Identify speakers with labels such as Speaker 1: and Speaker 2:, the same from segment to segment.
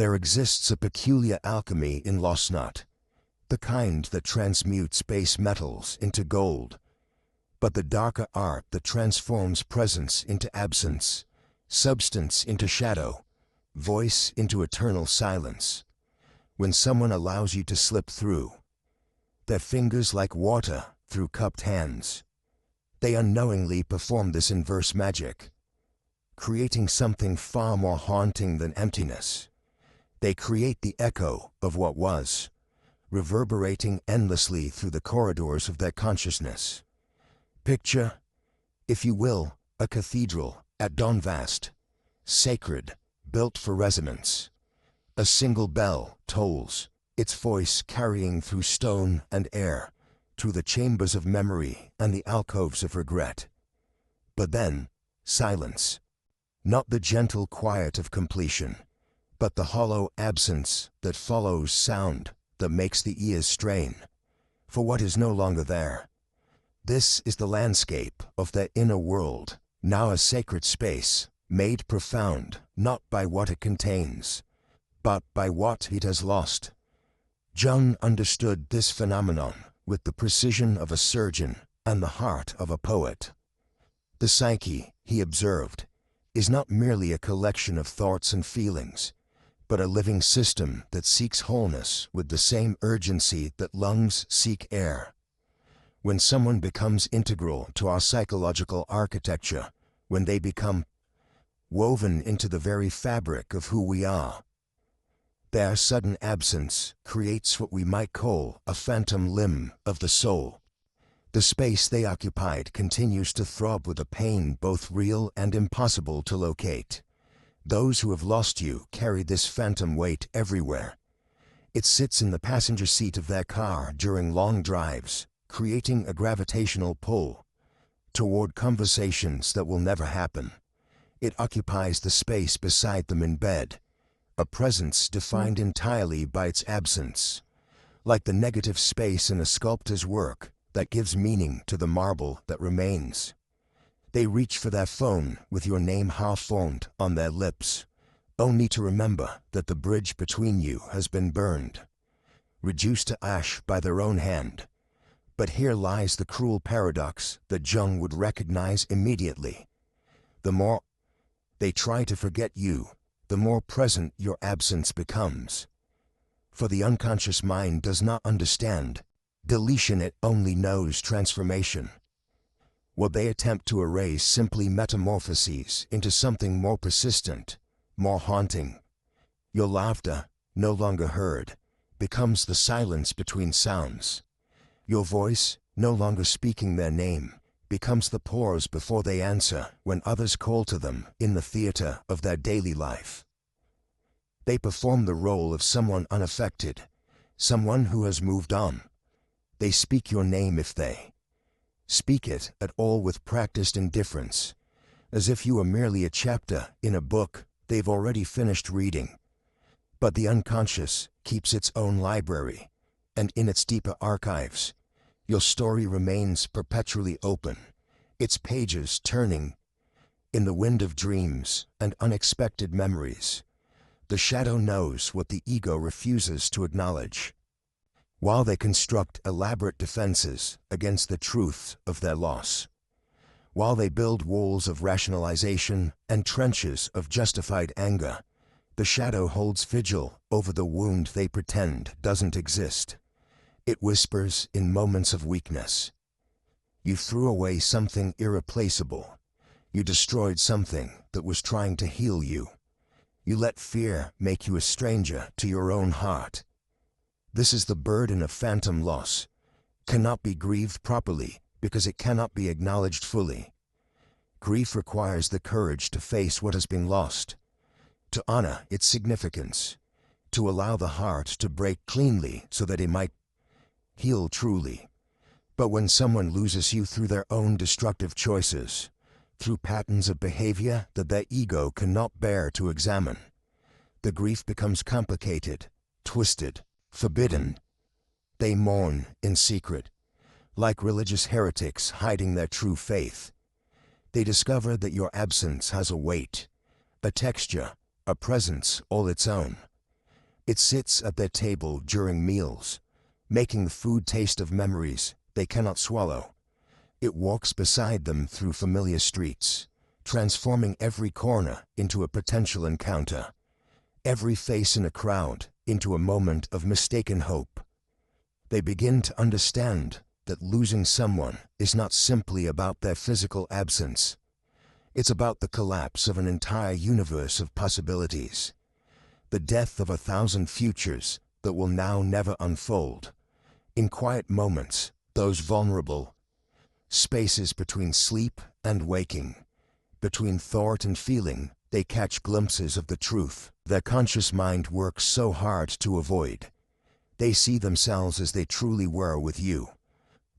Speaker 1: There exists a peculiar alchemy in loss not, the kind that transmutes base metals into gold, but the darker art that transforms presence into absence, substance into shadow, voice into eternal silence. When someone allows you to slip through, their fingers like water through cupped hands, they unknowingly perform this inverse magic, creating something far more haunting than emptiness. They create the echo of what was, reverberating endlessly through the corridors of their consciousness. Picture, if you will, a cathedral at dawn, vast, sacred, built for resonance. A single bell tolls, its voice carrying through stone and air, through the chambers of memory and the alcoves of regret. But then, silence. Not the gentle quiet of completion, but the hollow absence that follows sound, that makes the ears strain for what is no longer there. This is the landscape of their inner world, now a sacred space, made profound not by what it contains, but by what it has lost. Jung understood this phenomenon with the precision of a surgeon and the heart of a poet. The psyche, he observed, is not merely a collection of thoughts and feelings, but a living system that seeks wholeness with the same urgency that lungs seek air. When someone becomes integral to our psychological architecture, when they become woven into the very fabric of who we are, their sudden absence creates what we might call a phantom limb of the soul. The space they occupied continues to throb with a pain both real and impossible to locate. Those who have lost you carry this phantom weight everywhere. It sits in the passenger seat of their car during long drives, creating a gravitational pull toward conversations that will never happen. It occupies the space beside them in bed, a presence defined entirely by its absence, like the negative space in a sculptor's work that gives meaning to the marble that remains. They reach for their phone with your name half-formed on their lips, only to remember that the bridge between you has been burned, reduced to ash by their own hand. But here lies the cruel paradox that Jung would recognize immediately. The more they try to forget you, the more present your absence becomes. For the unconscious mind does not understand deletion, it only knows transformation. What they attempt to erase simply metamorphoses into something more persistent, more haunting. Your laughter, no longer heard, becomes the silence between sounds. Your voice, no longer speaking their name, becomes the pause before they answer when others call to them in the theater of their daily life. They perform the role of someone unaffected, someone who has moved on. They speak your name if they speak it at all with practiced indifference, as if you were merely a chapter in a book they've already finished reading. But the unconscious keeps its own library, and in its deeper archives, your story remains perpetually open, its pages turning in the wind of dreams and unexpected memories. The shadow knows what the ego refuses to acknowledge. While they construct elaborate defenses against the truth of their loss, while they build walls of rationalization and trenches of justified anger, the shadow holds vigil over the wound they pretend doesn't exist. It whispers in moments of weakness. You threw away something irreplaceable. You destroyed something that was trying to heal you. You let fear make you a stranger to your own heart. This is the burden of phantom loss, cannot be grieved properly because it cannot be acknowledged fully. Grief requires the courage to face what has been lost, to honor its significance, to allow the heart to break cleanly so that it might heal truly. But when someone loses you through their own destructive choices, through patterns of behavior that their ego cannot bear to examine, the grief becomes complicated, twisted, forbidden. They mourn in secret, like religious heretics hiding their true faith. They discover that your absence has a weight, a texture, a presence all its own. It sits at their table during meals, making the food taste of memories they cannot swallow. It walks beside them through familiar streets, transforming every corner into a potential encounter, every face in a crowd into a moment of mistaken hope. They begin to understand that losing someone is not simply about their physical absence. It's about the collapse of an entire universe of possibilities, the death of 1,000 futures that will now never unfold. In quiet moments, those vulnerable spaces between sleep and waking, between thought and feeling, they catch glimpses of the truth their conscious mind works so hard to avoid. They see themselves as they truly were with you,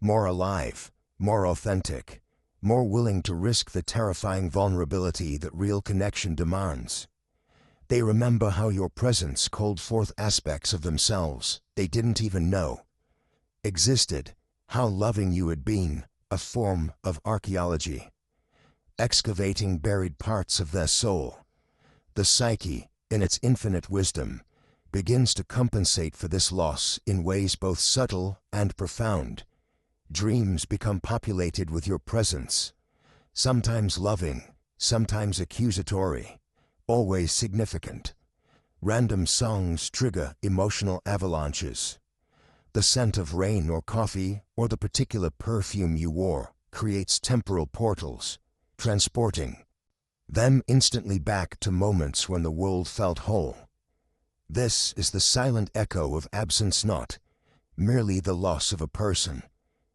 Speaker 1: more alive, more authentic, more willing to risk the terrifying vulnerability that real connection demands. They remember how your presence called forth aspects of themselves they didn't even know existed, how loving you had been, a form of archaeology, excavating buried parts of their soul. The psyche, in its infinite wisdom, begins to compensate for this loss in ways both subtle and profound. Dreams become populated with your presence, sometimes loving, sometimes accusatory, always significant. Random songs trigger emotional avalanches. The scent of rain or coffee, or the particular perfume you wore, creates temporal portals, transporting them instantly back to moments when the world felt whole. This is the silent echo of absence, not merely the loss of a person,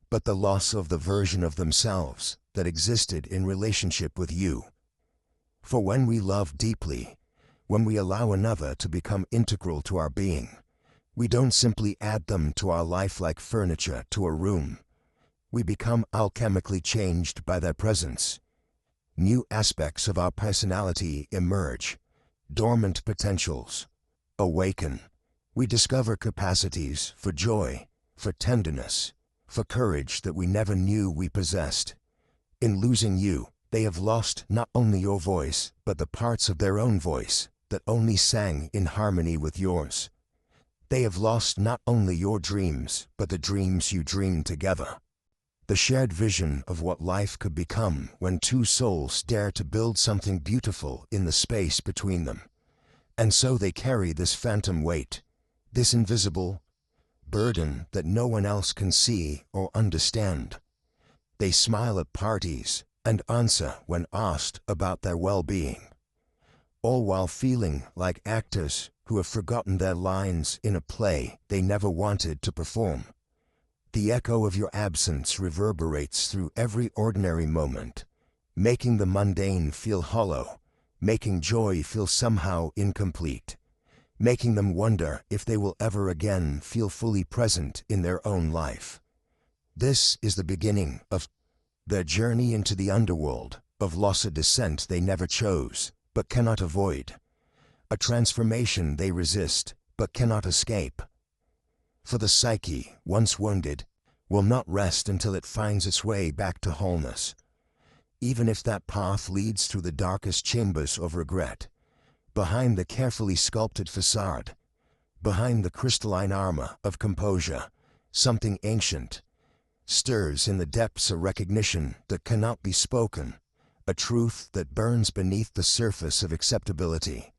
Speaker 1: but the loss of the version of themselves that existed in relationship with you. For when we love deeply, when we allow another to become integral to our being, we don't simply add them to our life like furniture to a room. We become alchemically changed by their presence. New aspects of our personality emerge, dormant potentials awaken. We discover capacities for joy, for tenderness, for courage that we never knew we possessed. In losing you, they have lost not only your voice, but the parts of their own voice that only sang in harmony with yours. They have lost not only your dreams, but the dreams you dreamed together. The shared vision of what life could become when two souls dare to build something beautiful in the space between them. And so they carry this phantom weight, this invisible burden that no one else can see or understand. They smile at parties and answer when asked about their well-being, all while feeling like actors who have forgotten their lines in a play they never wanted to perform. The echo of your absence reverberates through every ordinary moment, making the mundane feel hollow, making joy feel somehow incomplete, making them wonder if they will ever again feel fully present in their own life. This is the beginning of their journey into the underworld, of loss, a descent they never chose, but cannot avoid, a transformation they resist, but cannot escape. For the psyche, once wounded, will not rest until it finds its way back to wholeness. Even if that path leads through the darkest chambers of regret, behind the carefully sculpted facade, behind the crystalline armor of composure, something ancient stirs in the depths, a recognition that cannot be spoken, a truth that burns beneath the surface of acceptability.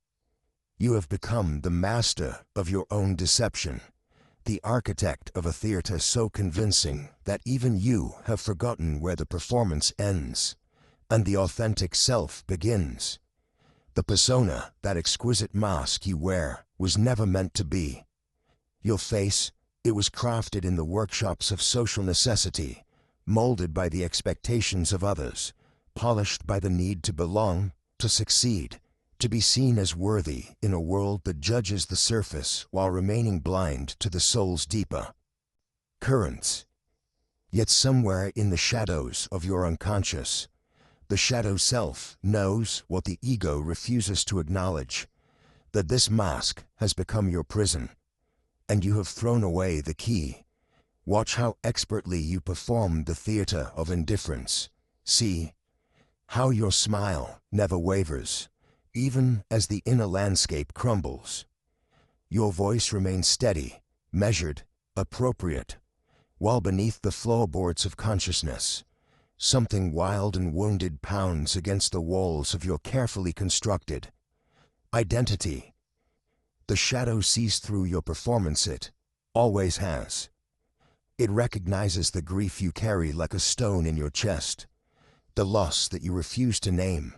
Speaker 1: You have become the master of your own deception, the architect of a theater so convincing that even you have forgotten where the performance ends and the authentic self begins. The persona, that exquisite mask you wear, was never meant to be. Your face, it was crafted in the workshops of social necessity, molded by the expectations of others, polished by the need to belong, to succeed, to be seen as worthy in a world that judges the surface while remaining blind to the soul's deeper currents. Yet somewhere in the shadows of your unconscious, the shadow self knows what the ego refuses to acknowledge, that this mask has become your prison, and you have thrown away the key. Watch how expertly you perform the theater of indifference. See how your smile never wavers, even as the inner landscape crumbles. Your voice remains steady, measured, appropriate, while beneath the floorboards of consciousness, something wild and wounded pounds against the walls of your carefully constructed identity. The shadow sees through your performance. It always has. It recognizes the grief you carry like a stone in your chest, the loss that you refuse to name,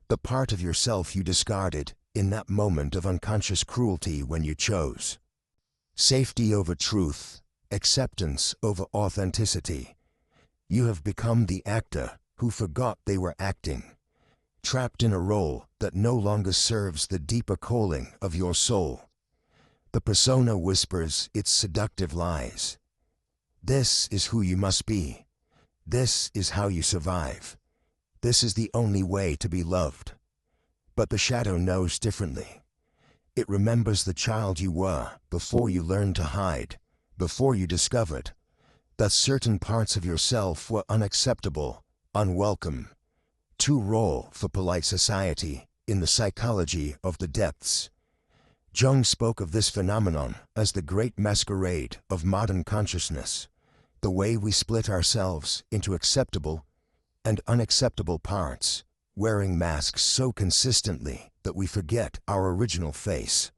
Speaker 1: the part of yourself you discarded in that moment of unconscious cruelty when you chose safety over truth, acceptance over authenticity. You have become the actor who forgot they were acting, trapped in a role that no longer serves the deeper calling of your soul. The persona whispers its seductive lies. This is who you must be. This is how you survive. This is the only way to be loved. But the shadow knows differently. It remembers the child you were before you learned to hide, before you discovered that certain parts of yourself were unacceptable, unwelcome, too raw for polite society. In the psychology of the depths, Jung spoke of this phenomenon as the great masquerade of modern consciousness, the way we split ourselves into acceptable and unacceptable parts, wearing masks so consistently that we forget our original face.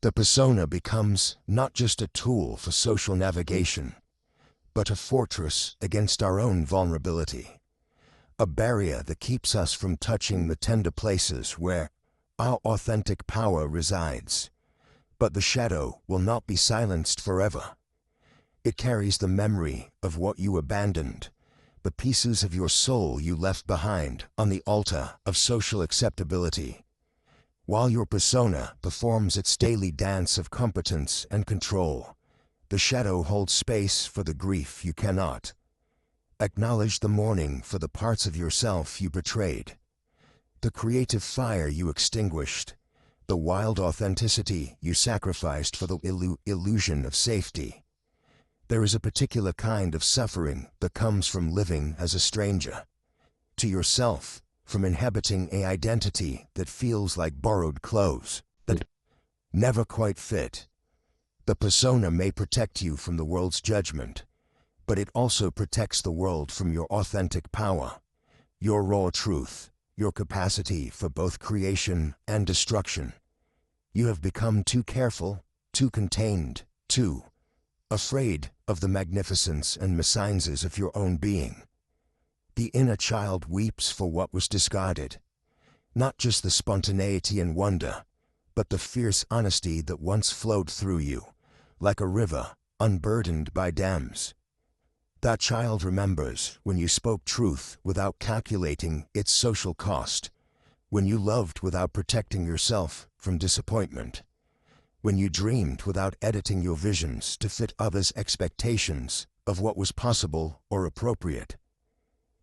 Speaker 1: The persona becomes not just a tool for social navigation, but a fortress against our own vulnerability, a barrier that keeps us from touching the tender places where our authentic power resides. But the shadow will not be silenced forever. It carries the memory of what you abandoned, the pieces of your soul you left behind on the altar of social acceptability. While your persona performs its daily dance of competence and control, the shadow holds space for the grief you cannot acknowledge, the mourning for the parts of yourself you betrayed, the creative fire you extinguished, the wild authenticity you sacrificed for the illusion of safety. There is a particular kind of suffering that comes from living as a stranger to yourself, from inhabiting an identity that feels like borrowed clothes that never quite fit. The persona may protect you from the world's judgment, but it also protects the world from your authentic power, your raw truth, your capacity for both creation and destruction. You have become too careful, too contained, too afraid of the magnificence and mésanges of your own being. The inner child weeps for what was discarded, not just the spontaneity and wonder, but the fierce honesty that once flowed through you, like a river unburdened by dams. That child remembers when you spoke truth without calculating its social cost, when you loved without protecting yourself from disappointment, when you dreamed without editing your visions to fit others' expectations of what was possible or appropriate.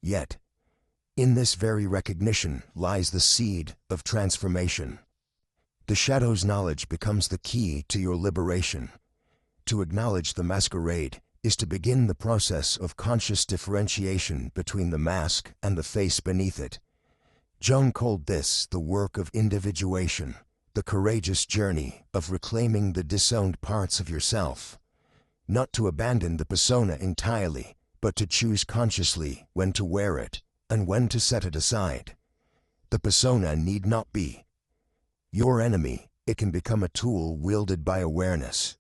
Speaker 1: Yet, in this very recognition lies the seed of transformation. The shadow's knowledge becomes the key to your liberation. To acknowledge the masquerade is to begin the process of conscious differentiation between the mask and the face beneath it. Jung called this the work of individuation, the courageous journey of reclaiming the disowned parts of yourself. Not to abandon the persona entirely, but to choose consciously when to wear it and when to set it aside. The persona need not be your enemy. It can become a tool wielded by awareness,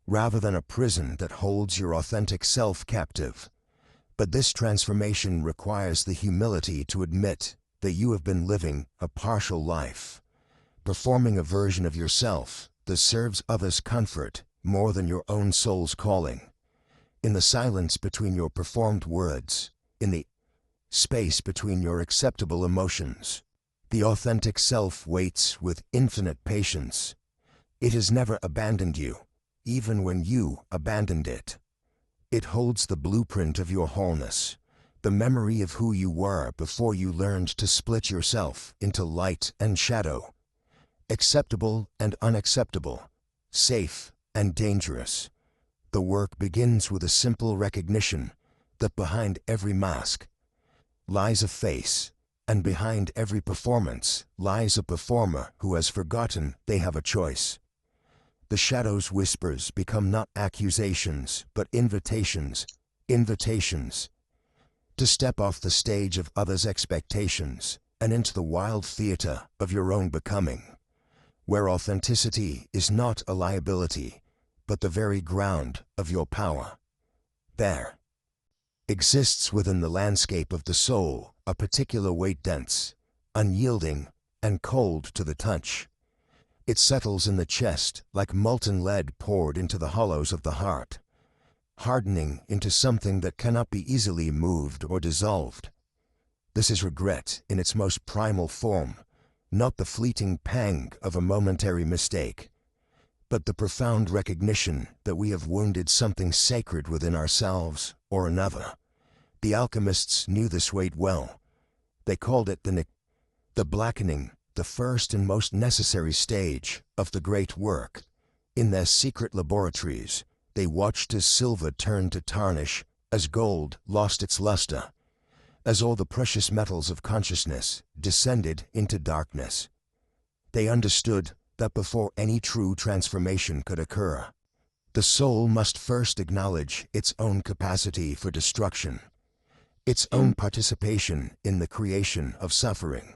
Speaker 1: rather than a prison that holds your authentic self captive. But this transformation requires the humility to admit that you have been living a partial life, performing a version of yourself that serves others' comfort more than your own soul's calling. In the silence between your performed words, in the space between your acceptable emotions, the authentic self waits with infinite patience. It has never abandoned you, even when you abandoned it. It holds the blueprint of your wholeness, the memory of who you were before you learned to split yourself into light and shadow, acceptable and unacceptable, safe and dangerous. The work begins with a simple recognition that behind every mask lies a face, and behind every performance lies a performer who has forgotten they have a choice. The shadow's whispers become not accusations, but invitations, invitations to step off the stage of others' expectations and into the wild theater of your own becoming, where authenticity is not a liability, but the very ground of your power. There exists within the landscape of the soul a particular weight, dense, unyielding, and cold to the touch. It settles in the chest like molten lead poured into the hollows of the heart, hardening into something that cannot be easily moved or dissolved. This is regret in its most primal form, not the fleeting pang of a momentary mistake, but the profound recognition that we have wounded something sacred within ourselves or another. The alchemists knew this weight well. They called it the blackening, the first and most necessary stage of the great work. In their secret laboratories, they watched as silver turned to tarnish, as gold lost its luster, as all the precious metals of consciousness descended into darkness. They understood that before any true transformation could occur, the soul must first acknowledge its own capacity for destruction, its own participation in the creation of suffering.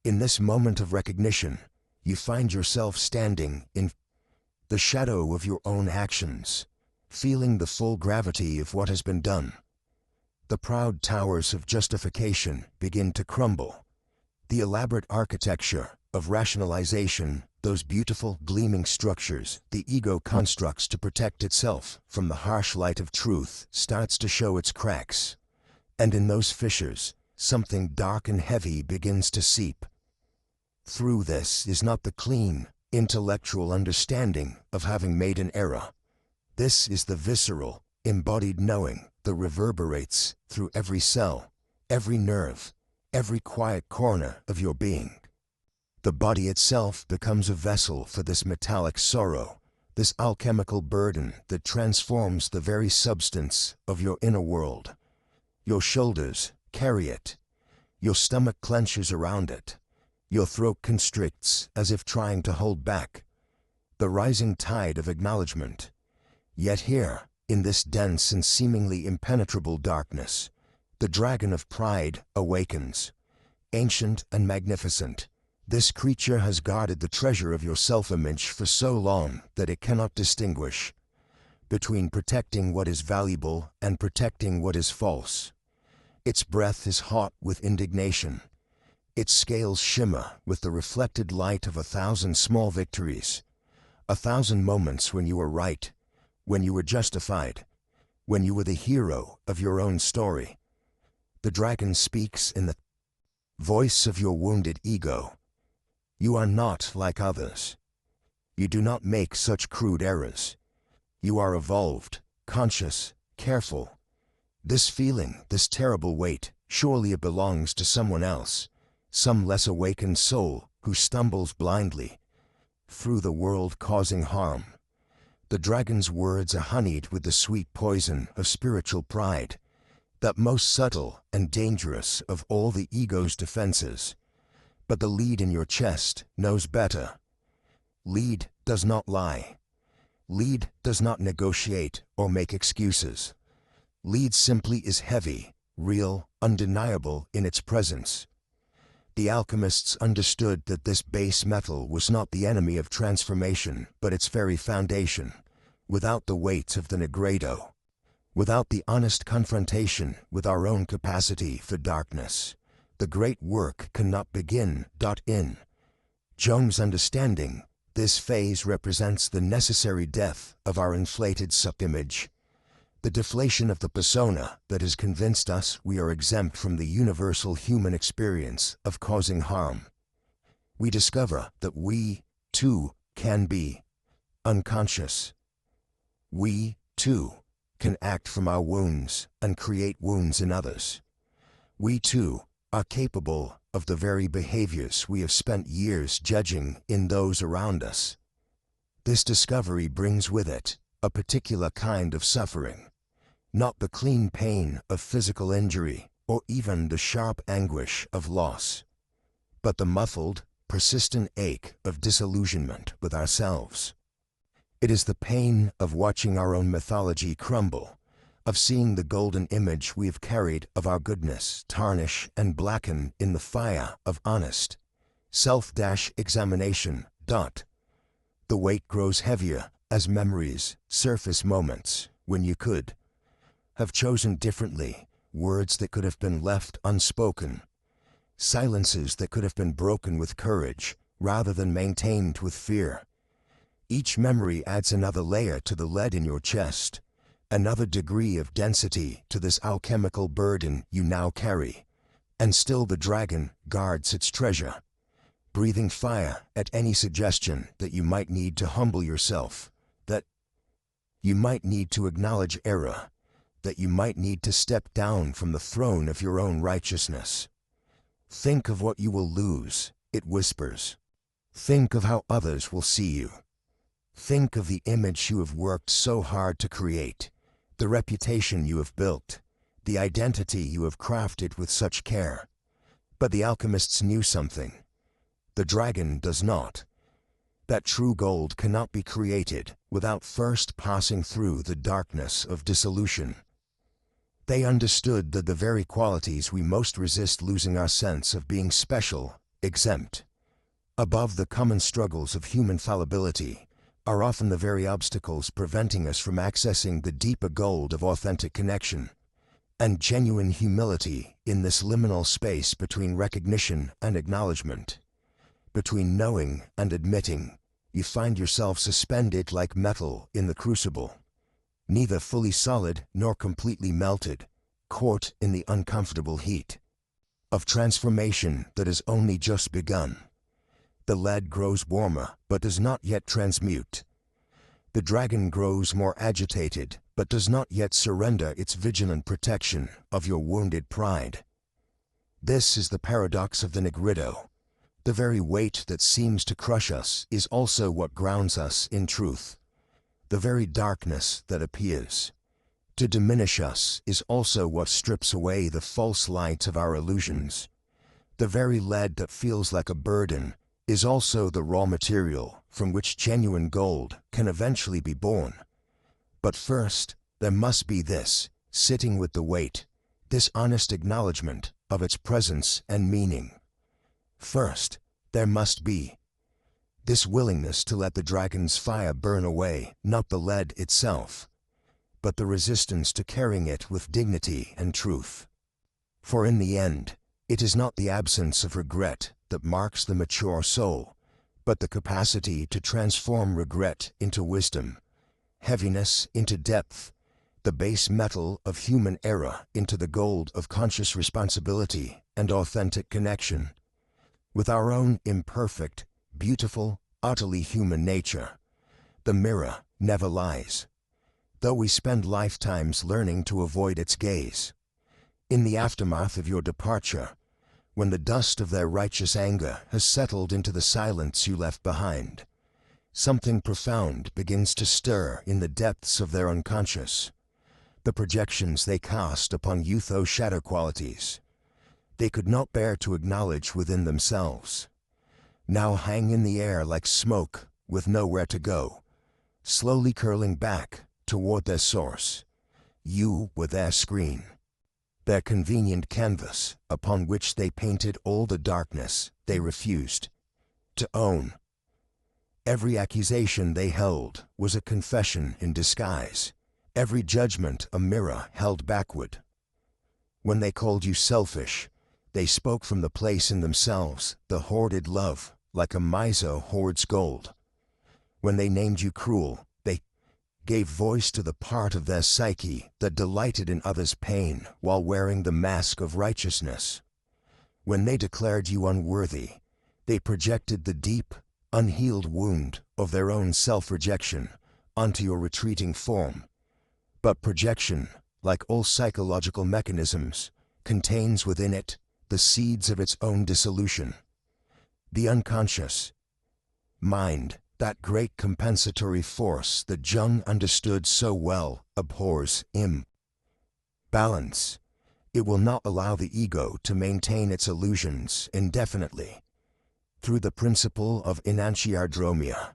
Speaker 1: In this moment of recognition, you find yourself standing in the shadow of your own actions, feeling the full gravity of what has been done. The proud towers of justification begin to crumble. The elaborate architecture of rationalization, those beautiful gleaming structures the ego constructs to protect itself from the harsh light of truth, starts to show its cracks. And in those fissures, something dark and heavy begins to seep. Through this is not the clean, intellectual understanding of having made an error. This is the visceral, embodied knowing that reverberates through every cell, every nerve, every quiet corner of your being. The body itself becomes a vessel for this metallic sorrow, this alchemical burden that transforms the very substance of your inner world. Your shoulders carry it. Your stomach clenches around it. Your throat constricts as if trying to hold back the rising tide of acknowledgement. Yet here, in this dense and seemingly impenetrable darkness, the dragon of pride awakens. Ancient and magnificent, this creature has guarded the treasure of your self-image for so long that it cannot distinguish between protecting what is valuable and protecting what is false. Its breath is hot with indignation. Its scales shimmer with the reflected light of 1,000 small victories, 1,000 moments when you were right, when you were justified, when you were the hero of your own story. The dragon speaks in the voice of your wounded ego. You are not like others. You do not make such crude errors. You are evolved, conscious, careful. This feeling, this terrible weight, surely it belongs to someone else, some less awakened soul who stumbles blindly through the world causing harm. The dragon's words are honeyed with the sweet poison of spiritual pride, that most subtle and dangerous of all the ego's defenses. But the lead in your chest knows better. Lead does not lie. Lead does not negotiate or make excuses. Lead simply is heavy, real, undeniable in its presence. The alchemists understood that this base metal was not the enemy of transformation, but its very foundation. Without the weight of the Nigredo, without the honest confrontation with our own capacity for darkness, the great work cannot begin. In Jung's understanding, this phase represents the necessary death of our inflated self-image, the deflation of the persona that has convinced us we are exempt from the universal human experience of causing harm. We discover that we, too, can be unconscious. We, too, can act from our wounds and create wounds in others. We, too, are capable of the very behaviors we have spent years judging in those around us. This discovery brings with it a particular kind of suffering, not the clean pain of physical injury or even the sharp anguish of loss, but the muffled, persistent ache of disillusionment with ourselves. It is the pain of watching our own mythology crumble, of seeing the golden image we have carried of our goodness tarnish and blacken in the fire of honest self-examination. The weight grows heavier as memories surface moments when you could have chosen differently, words that could have been left unspoken, silences that could have been broken with courage rather than maintained with fear. Each memory adds another layer to the lead in your chest, another degree of density to this alchemical burden you now carry. And still the dragon guards its treasure, breathing fire at any suggestion that you might need to humble yourself, that you might need to acknowledge error, that you might need to step down from the throne of your own righteousness. Think of what you will lose, it whispers. Think of how others will see you. Think of the image you have worked so hard to create, the reputation you have built, the identity you have crafted with such care. But the alchemists knew something. The dragon does not. That true gold cannot be created without first passing through the darkness of dissolution. They understood that the very qualities we most resist losing our sense of being special, exempt, above the common struggles of human fallibility, are often the very obstacles preventing us from accessing the deeper gold of authentic connection and genuine humility in this liminal space between recognition and acknowledgement. Between knowing and admitting, you find yourself suspended like metal in the crucible, neither fully solid nor completely melted, caught in the uncomfortable heat of transformation that has only just begun. The lead grows warmer, but does not yet transmute. The dragon grows more agitated, but does not yet surrender its vigilant protection of your wounded pride. This is the paradox of the Nigredo. The very weight that seems to crush us is also what grounds us in truth. The very darkness that appears to diminish us is also what strips away the false light of our illusions. The very lead that feels like a burden is also the raw material from which genuine gold can eventually be born. But first, there must be this, sitting with the weight, this honest acknowledgement of its presence and meaning. First, there must be this willingness to let the dragon's fire burn away, not the lead itself, but the resistance to carrying it with dignity and truth. For in the end, it is not the absence of regret that marks the mature soul, but the capacity to transform regret into wisdom, heaviness into depth, the base metal of human error into the gold of conscious responsibility and authentic connection with our own imperfect, beautiful, utterly human nature. The mirror never lies, though we spend lifetimes learning to avoid its gaze. In the aftermath of your departure, when the dust of their righteous anger has settled into the silence you left behind, something profound begins to stir in the depths of their unconscious. The projections they cast upon youth's shadow qualities, they could not bear to acknowledge within themselves, now hang in the air like smoke with nowhere to go, slowly curling back toward their source. You were their screen, their convenient canvas upon which they painted all the darkness they refused to own. Every accusation they held was a confession in disguise, every judgment a mirror held backward. When they called you selfish, they spoke from the place in themselves the hoarded love, like a miser hoards gold. When they named you cruel, they gave voice to the part of their psyche that delighted in others' pain while wearing the mask of righteousness. When they declared you unworthy, they projected the deep, unhealed wound of their own self-rejection onto your retreating form. But projection, like all psychological mechanisms, contains within it the seeds of its own dissolution. The unconscious mind, that great compensatory force that Jung understood so well, abhors imbalance. It will not allow the ego to maintain its illusions indefinitely. Through the principle of enantiodromia,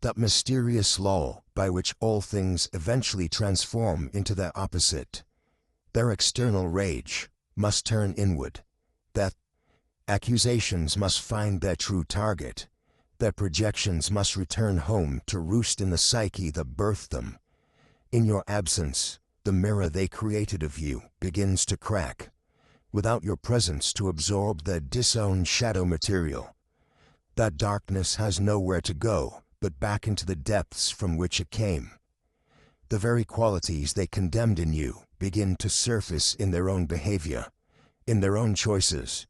Speaker 1: that mysterious law by which all things eventually transform into their opposite. Their external rage must turn inward. Their accusations must find their true target. Their projections must return home to roost in the psyche that birthed them. In your absence, the mirror they created of you begins to crack, without your presence to absorb their disowned shadow material. That darkness has nowhere to go but back into the depths from which it came. The very qualities they condemned in you begin to surface in their own behavior, in their own choices,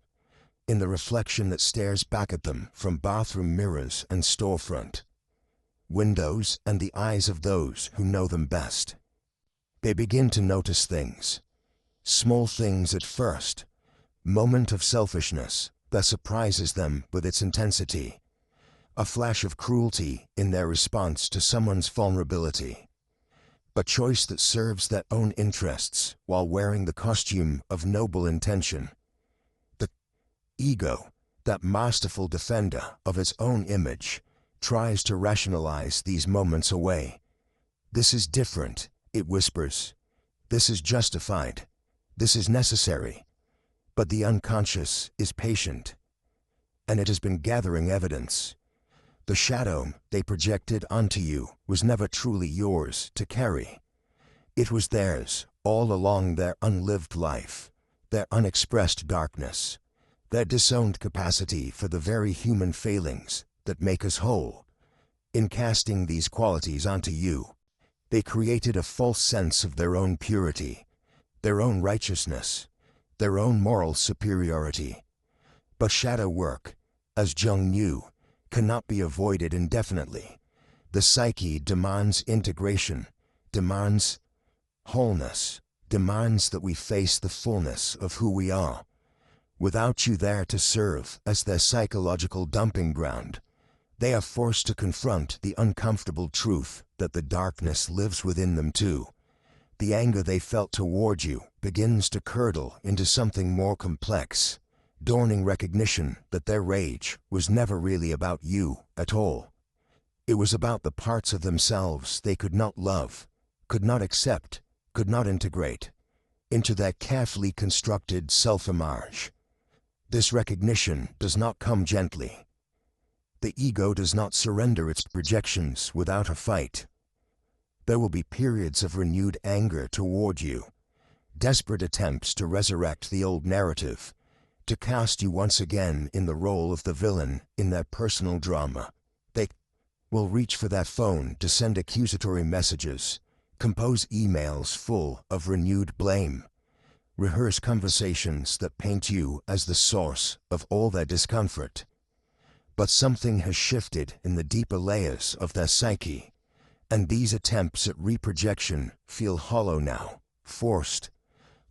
Speaker 1: in the reflection that stares back at them from bathroom mirrors and storefront windows and the eyes of those who know them best. They begin to notice things, small things at first, moment of selfishness that surprises them with its intensity, a flash of cruelty in their response to someone's vulnerability, a choice that serves their own interests while wearing the costume of noble intention. The ego, that masterful defender of its own image, tries to rationalize these moments away. This is different, it whispers. This is justified. This is necessary. But the unconscious is patient, and it has been gathering evidence. The shadow they projected onto you was never truly yours to carry. It was theirs all along their unlived life, their unexpressed darkness, their disowned capacity for the very human failings that make us whole. In casting these qualities onto you, they created a false sense of their own purity, their own righteousness, their own moral superiority. But shadow work, as Jung knew, cannot be avoided indefinitely. The psyche demands integration, demands wholeness, demands that we face the fullness of who we are. Without you there to serve as their psychological dumping ground, they are forced to confront the uncomfortable truth that the darkness lives within them too. The anger they felt toward you begins to curdle into something more complex, dawning recognition that their rage was never really about you at all. It was about the parts of themselves they could not love, could not accept, could not integrate into that carefully constructed self-image. This recognition does not come gently. The ego does not surrender its projections without a fight. There will be periods of renewed anger toward you, desperate attempts to resurrect the old narrative, to cast you once again in the role of the villain in their personal drama. They will reach for that phone to send accusatory messages, compose emails full of renewed blame, rehearse conversations that paint you as the source of all their discomfort. But something has shifted in the deeper layers of their psyche, and these attempts at reprojection feel hollow now, forced,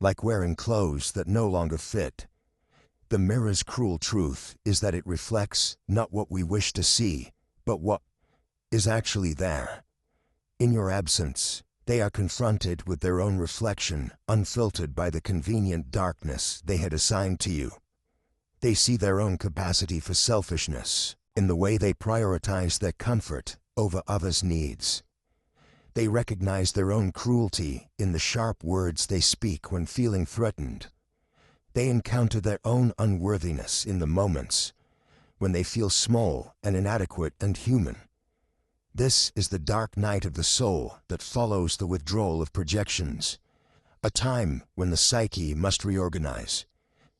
Speaker 1: like wearing clothes that no longer fit. The mirror's cruel truth is that it reflects not what we wish to see, but what is actually there. In your absence, they are confronted with their own reflection, unfiltered by the convenient darkness they had assigned to you. They see their own capacity for selfishness in the way they prioritize their comfort over others' needs. They recognize their own cruelty in the sharp words they speak when feeling threatened. They encounter their own unworthiness in the moments when they feel small and inadequate and human. This is the dark night of the soul that follows the withdrawal of projections, a time when the psyche must reorganize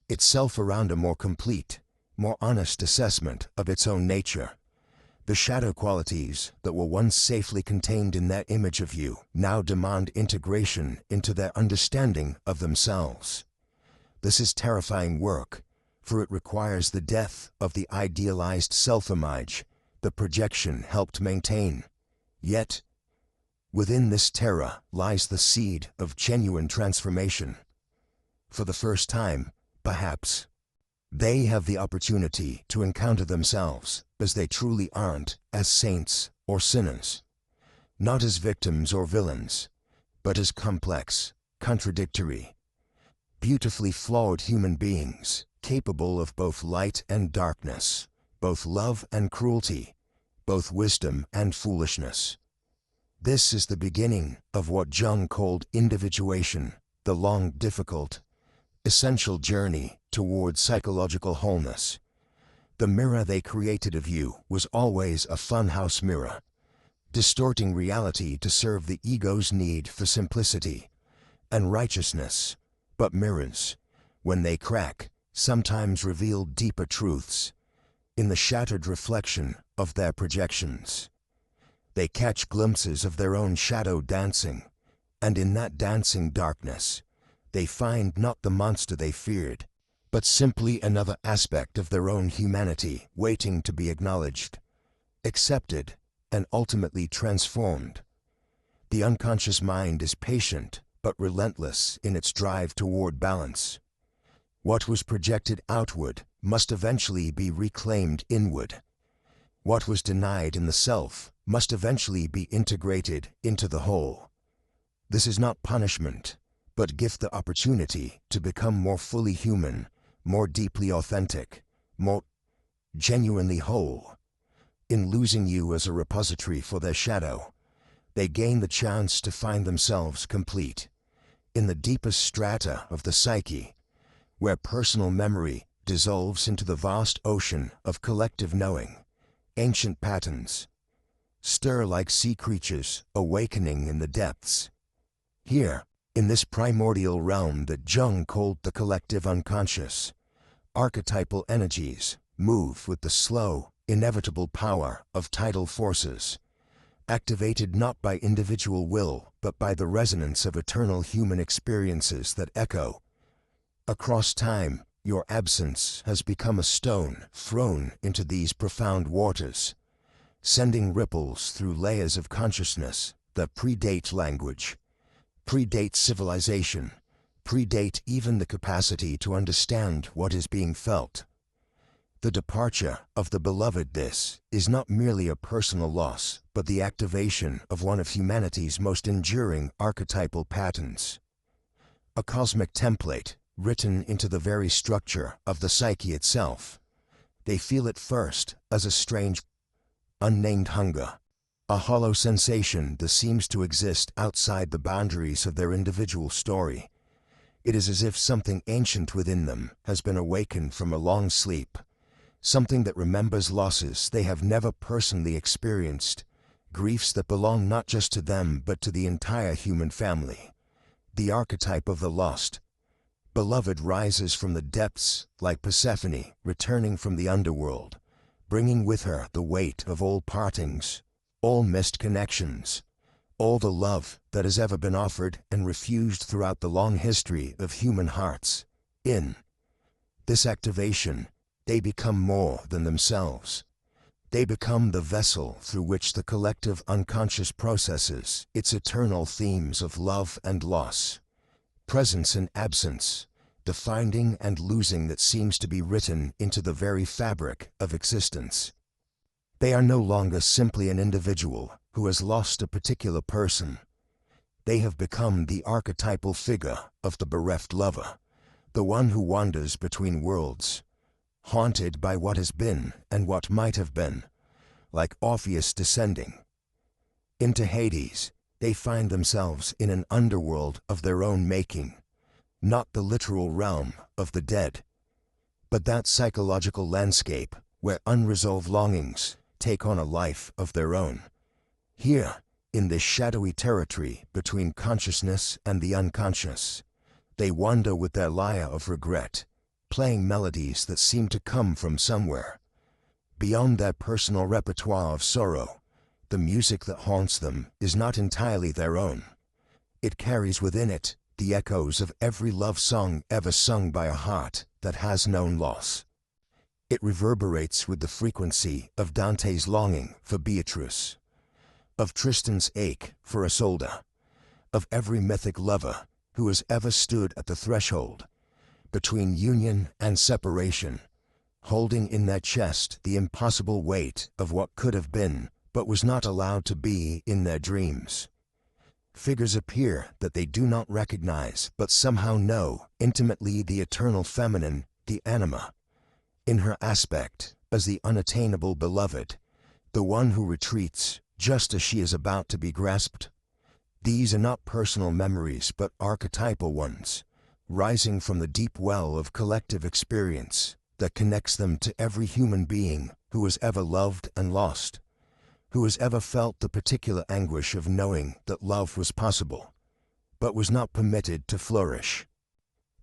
Speaker 1: itself around a more complete, more honest assessment of its own nature. The shadow qualities that were once safely contained in that image of you now demand integration into their understanding of themselves. This is terrifying work, for it requires the death of the idealized self-image the projection helped maintain. Yet, within this terror lies the seed of genuine transformation. For the first time, perhaps, they have the opportunity to encounter themselves as they truly aren't, as saints or sinners, not as victims or villains, but as complex, contradictory, beautifully flawed human beings, capable of both light and darkness, both love and cruelty, both wisdom and foolishness. This is the beginning of what Jung called individuation, the long, difficult, essential journey toward psychological wholeness. The mirror they created of you was always a funhouse mirror, distorting reality to serve the ego's need for simplicity and righteousness. But mirrors, when they crack, sometimes reveal deeper truths in the shattered reflection of their projections. They catch glimpses of their own shadow dancing, and in that dancing darkness, they find not the monster they feared, but simply another aspect of their own humanity waiting to be acknowledged, accepted, and ultimately transformed. The unconscious mind is patient but relentless in its drive toward balance. What was projected outward must eventually be reclaimed inward. What was denied in the self must eventually be integrated into the whole. This is not punishment, but gives the opportunity to become more fully human, more deeply authentic, more genuinely whole. In losing you as a repository for their shadow, they gain the chance to find themselves complete. In the deepest strata of the psyche, where personal memory dissolves into the vast ocean of collective knowing, ancient patterns stir like sea creatures awakening in the depths. Here, in this primordial realm that Jung called the collective unconscious, archetypal energies move with the slow, inevitable power of tidal forces, activated not by individual will but by the resonance of eternal human experiences that echo across time. Your absence has become a stone thrown into these profound waters, sending ripples through layers of consciousness that predate language, predate civilization, predate even the capacity to understand what is being felt. The departure of the beloved, this is not merely a personal loss, but the activation of one of humanity's most enduring archetypal patterns. A cosmic template written into the very structure of the psyche itself. They feel it first as a strange, unnamed hunger, a hollow sensation that seems to exist outside the boundaries of their individual story. It is as if something ancient within them has been awakened from a long sleep, something that remembers losses they have never personally experienced, griefs that belong not just to them but to the entire human family. The archetype of the lost beloved rises from the depths like Persephone returning from the underworld, bringing with her the weight of all partings, all missed connections, all the love that has ever been offered and refused throughout the long history of human hearts. In this activation, they become more than themselves. They become the vessel through which the collective unconscious processes its eternal themes of love and loss, presence and absence, the finding and losing that seems to be written into the very fabric of existence. They are no longer simply an individual who has lost a particular person. They have become the archetypal figure of the bereft lover, the one who wanders between worlds, haunted by what has been and what might have been, like Orpheus descending into Hades. They find themselves in an underworld of their own making, not the literal realm of the dead, but that psychological landscape where unresolved longings take on a life of their own. Here, in this shadowy territory between consciousness and the unconscious, they wander with their lyre of regret, playing melodies that seem to come from somewhere beyond their personal repertoire of sorrow. The music that haunts them is not entirely their own. It carries within it the echoes of every love song ever sung by a heart that has known loss. It reverberates with the frequency of Dante's longing for Beatrice, of Tristan's ache for Isolde, of every mythic lover who has ever stood at the threshold between union and separation, holding in their chest the impossible weight of what could have been but was not allowed to be in their dreams. Figures appear that they do not recognize but somehow know intimately: the eternal feminine, the anima, in her aspect as the unattainable beloved, the one who retreats just as she is about to be grasped. These are not personal memories but archetypal ones, rising from the deep well of collective experience that connects them to every human being who has ever loved and lost, who has ever felt the particular anguish of knowing that love was possible, but was not permitted to flourish.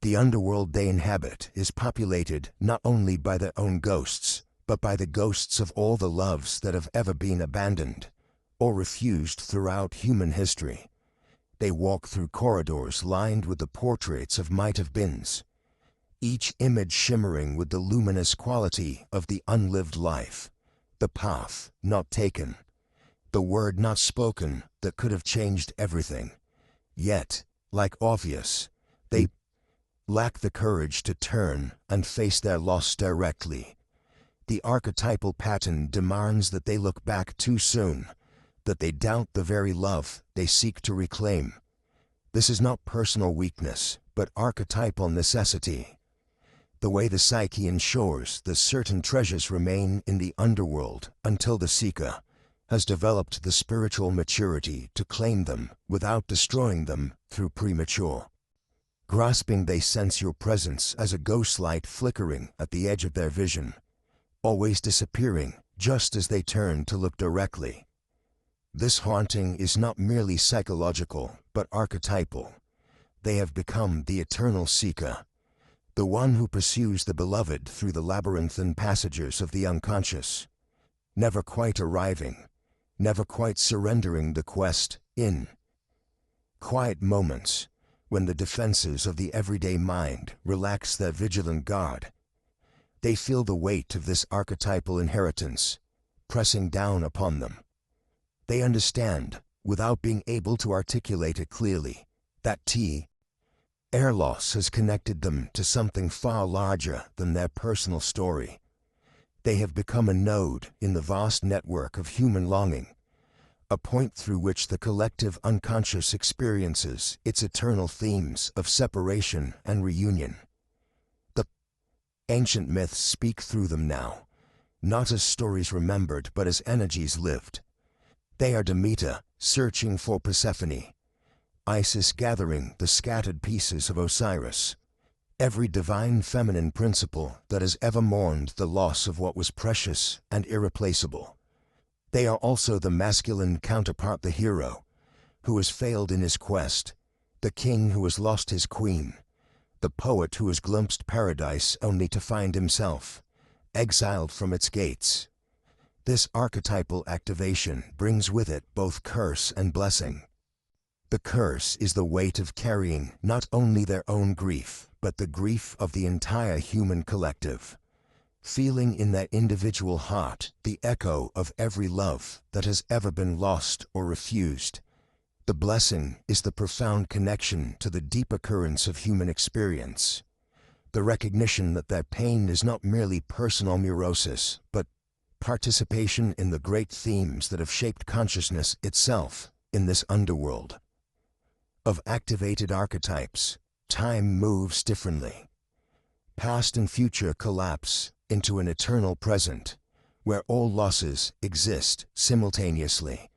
Speaker 1: The underworld they inhabit is populated not only by their own ghosts, but by the ghosts of all the loves that have ever been abandoned or refused throughout human history. They walk through corridors lined with the portraits of might-have-beens, each image shimmering with the luminous quality of the unlived life, the path not taken, the word not spoken that could have changed everything. Yet, like Orpheus, they lack the courage to turn and face their loss directly. The archetypal pattern demands that they look back too soon, that they doubt the very love they seek to reclaim. This is not personal weakness, but archetypal necessity. The way the psyche ensures that certain treasures remain in the underworld until the seeker has developed the spiritual maturity to claim them without destroying them through premature grasping. They sense your presence as a ghost light flickering at the edge of their vision, always disappearing just as they turn to look directly. This haunting is not merely psychological, but archetypal. They have become the eternal seeker, the one who pursues the beloved through the labyrinthine passages of the unconscious, never quite arriving, never quite surrendering the quest. In quiet moments, when the defenses of the everyday mind relax their vigilant guard, they feel the weight of this archetypal inheritance pressing down upon them. They understand, without being able to articulate it clearly, that air loss has connected them to something far larger than their personal story. They have become a node in the vast network of human longing, a point through which the collective unconscious experiences its eternal themes of separation and reunion. The ancient myths speak through them now, not as stories remembered but as energies lived. They are Demeter searching for Persephone, Isis gathering the scattered pieces of Osiris, every divine feminine principle that has ever mourned the loss of what was precious and irreplaceable. They are also the masculine counterpart, the hero who has failed in his quest, the king who has lost his queen, the poet who has glimpsed paradise only to find himself exiled from its gates. This archetypal activation brings with it both curse and blessing. The curse is the weight of carrying not only their own grief, but the grief of the entire human collective, feeling in their individual heart the echo of every love that has ever been lost or refused. The blessing is the profound connection to the deeper currents of human experience, the recognition that their pain is not merely personal neurosis, but participation in the great themes that have shaped consciousness itself in this underworld. Of activated archetypes, time moves differently. Past and future collapse into an eternal present, where all losses exist simultaneously,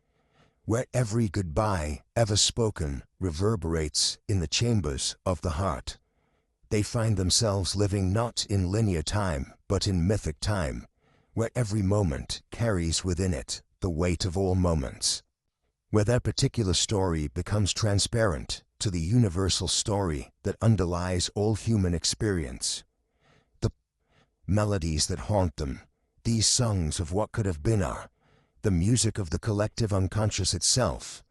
Speaker 1: where every goodbye ever spoken reverberates in the chambers of the heart. They find themselves living not in linear time, but in mythic time, where every moment carries within it the weight of all moments, where their particular story becomes transparent to the universal story that underlies all human experience. The melodies that haunt them, these songs of what could have been, are the music of the collective unconscious itself,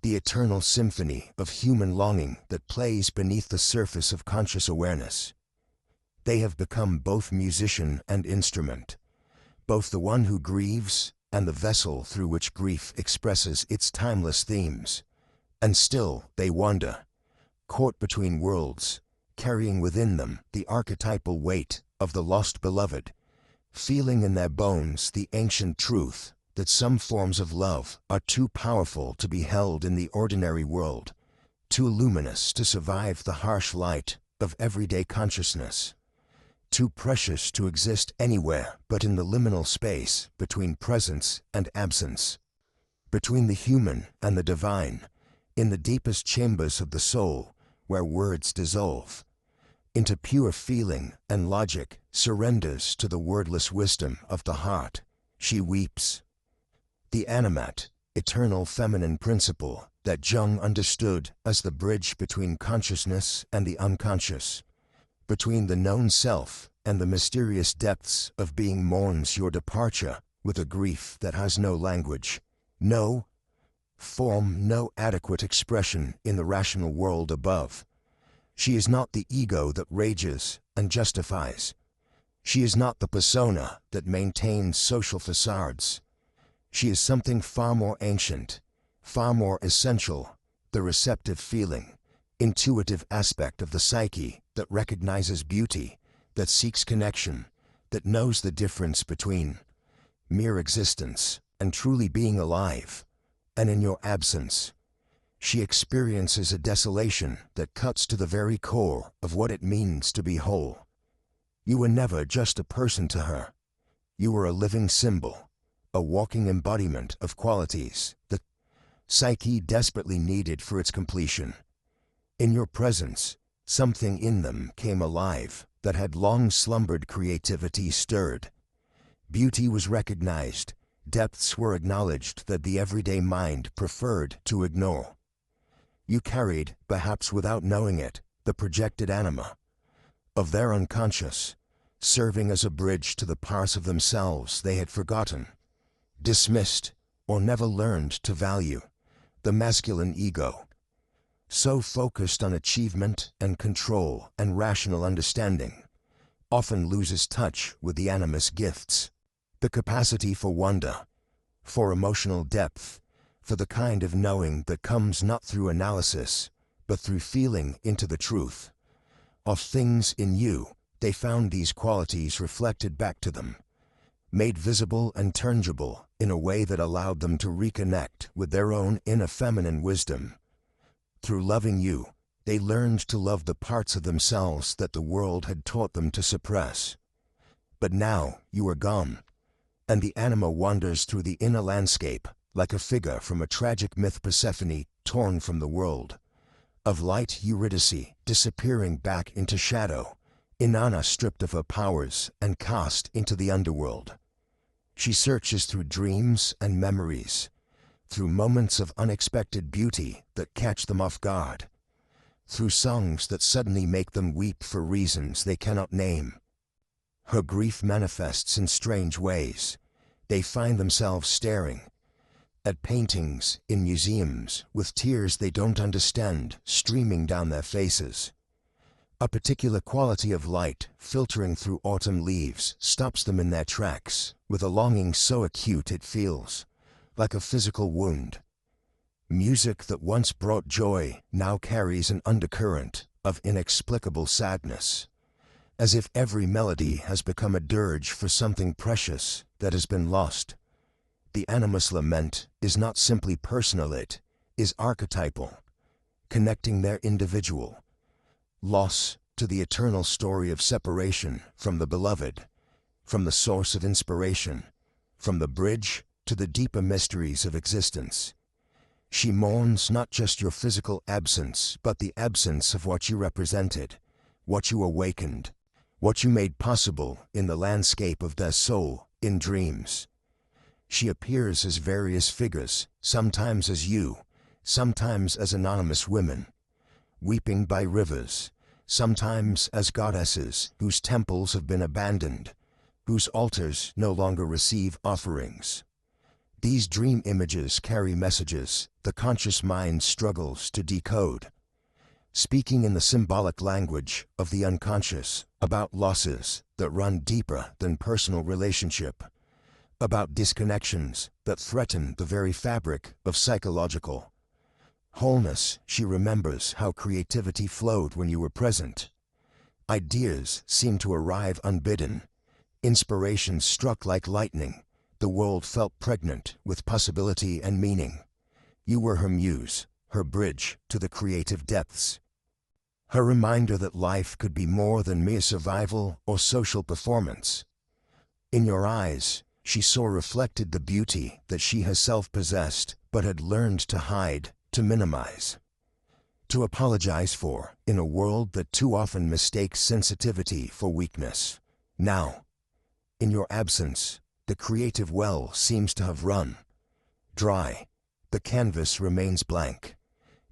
Speaker 1: the eternal symphony of human longing that plays beneath the surface of conscious awareness. They have become both musician and instrument, both the one who grieves and the vessel through which grief expresses its timeless themes. And still they wander, caught between worlds, carrying within them the archetypal weight of the lost beloved, feeling in their bones the ancient truth that some forms of love are too powerful to be held in the ordinary world, too luminous to survive the harsh light of everyday consciousness. too precious to exist anywhere but in the liminal space between presence and absence, between the human and the divine, in the deepest chambers of the soul where words dissolve, into pure feeling and logic surrenders to the wordless wisdom of the heart. She weeps. The animate, eternal feminine principle that Jung understood as the bridge between consciousness and the unconscious, between the known self and the mysterious depths of being, mourns your departure with a grief that has no language, no form, no adequate expression in the rational world above. She is not the ego that rages and justifies. She is not the persona that maintains social facades. She is something far more ancient, far more essential, the receptive feeling, intuitive aspect of the psyche that recognizes beauty, that seeks connection, that knows the difference between mere existence and truly being alive. And in your absence, she experiences a desolation that cuts to the very core of what it means to be whole. You were never just a person to her. You were a living symbol, a walking embodiment of qualities the psyche desperately needed for its completion. In your presence, something in them came alive that had long slumbered. Creativity stirred. Beauty was recognized. Depths were acknowledged that the everyday mind preferred to ignore. You carried, perhaps without knowing it, the projected anima of their unconscious, serving as a bridge to the parts of themselves they had forgotten, dismissed, or never learned to value. The masculine ego, so focused on achievement and control and rational understanding, often loses touch with the animus gifts, the capacity for wonder, for emotional depth, for the kind of knowing that comes not through analysis, but through feeling into the truth of things in you. They found these qualities reflected back to them, made visible and tangible in a way that allowed them to reconnect with their own inner feminine wisdom. Through loving you, they learned to love the parts of themselves that the world had taught them to suppress. But now you are gone, and the anima wanders through the inner landscape like a figure from a tragic myth, Persephone torn from the world of light, Eurydice disappearing back into shadow, Inanna stripped of her powers and cast into the underworld. She searches through dreams and memories, through moments of unexpected beauty that catch them off guard, through songs that suddenly make them weep for reasons they cannot name. Her grief manifests in strange ways. They find themselves staring at paintings in museums with tears they don't understand streaming down their faces. A particular quality of light filtering through autumn leaves stops them in their tracks with a longing so acute it feels like a physical wound. Music that once brought joy now carries an undercurrent of inexplicable sadness, as if every melody has become a dirge for something precious that has been lost. The animus lament is not simply personal, it is archetypal, connecting their individual loss to the eternal story of separation from the beloved, from the source of inspiration, from the bridge to the deeper mysteries of existence. She mourns not just your physical absence, but the absence of what you represented, what you awakened, what you made possible in the landscape of their soul, in dreams. She appears as various figures, sometimes as you, sometimes as anonymous women, weeping by rivers, sometimes as goddesses whose temples have been abandoned, whose altars no longer receive offerings. These dream images carry messages the conscious mind struggles to decode, speaking in the symbolic language of the unconscious about losses that run deeper than personal relationship, about disconnections that threaten the very fabric of psychological wholeness. She remembers how creativity flowed when you were present. Ideas seemed to arrive unbidden. Inspiration struck like lightning. The world felt pregnant with possibility and meaning. You were her muse, her bridge to the creative depths. Her reminder that life could be more than mere survival or social performance. In your eyes, she saw reflected the beauty that she herself possessed but had learned to hide, to minimize, to apologize for, in a world that too often mistakes sensitivity for weakness. Now, in your absence, the creative well seems to have run dry. The canvas remains blank,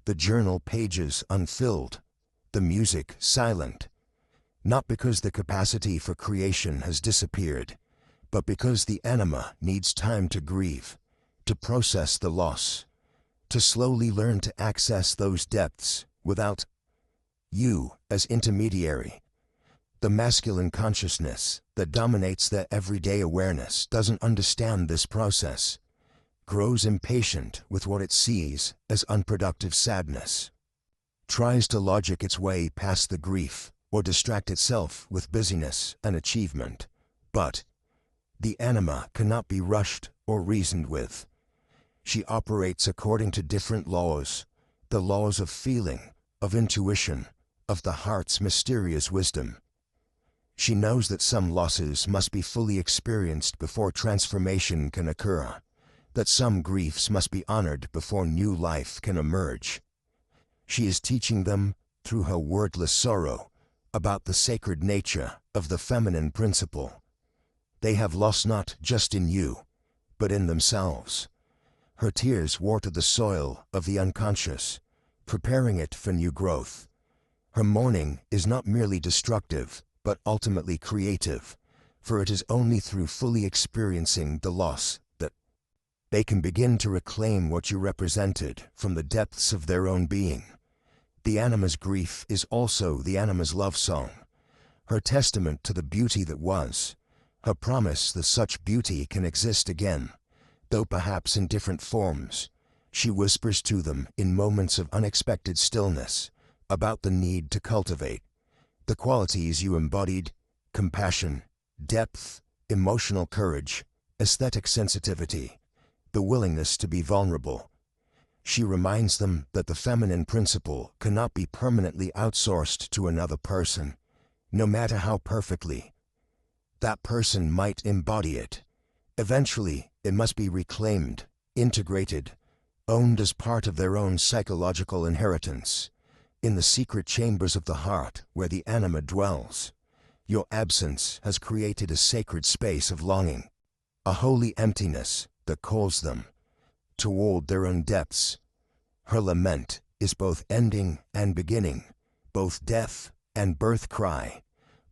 Speaker 1: the journal pages unfilled, the music silent, not because the capacity for creation has disappeared, but because the anima needs time to grieve, to process the loss, to slowly learn to access those depths without you as intermediary. The masculine consciousness that dominates their everyday awareness doesn't understand this process, grows impatient with what it sees as unproductive sadness, tries to logic its way past the grief or distract itself with busyness and achievement. But the anima cannot be rushed or reasoned with. She operates according to different laws, the laws of feeling, of intuition, of the heart's mysterious wisdom. She knows that some losses must be fully experienced before transformation can occur, that some griefs must be honored before new life can emerge. She is teaching them, through her wordless sorrow, about the sacred nature of the feminine principle. They have lost not just in you, but in themselves. Her tears water the soil of the unconscious, preparing it for new growth. Her mourning is not merely destructive, but ultimately creative, for it is only through fully experiencing the loss that they can begin to reclaim what you represented from the depths of their own being. The anima's grief is also the anima's love song, her testament to the beauty that was, her promise that such beauty can exist again, though perhaps in different forms. She whispers to them in moments of unexpected stillness about the need to cultivate the qualities you embodied: compassion, depth, emotional courage, aesthetic sensitivity, the willingness to be vulnerable. She reminds them that the feminine principle cannot be permanently outsourced to another person, no matter how perfectly that person might embody it. Eventually, it must be reclaimed, integrated, owned as part of their own psychological inheritance. In the secret chambers of the heart where the anima dwells, your absence has created a sacred space of longing, a holy emptiness that calls them toward their own depths. Her lament is both ending and beginning, both death and birth cry,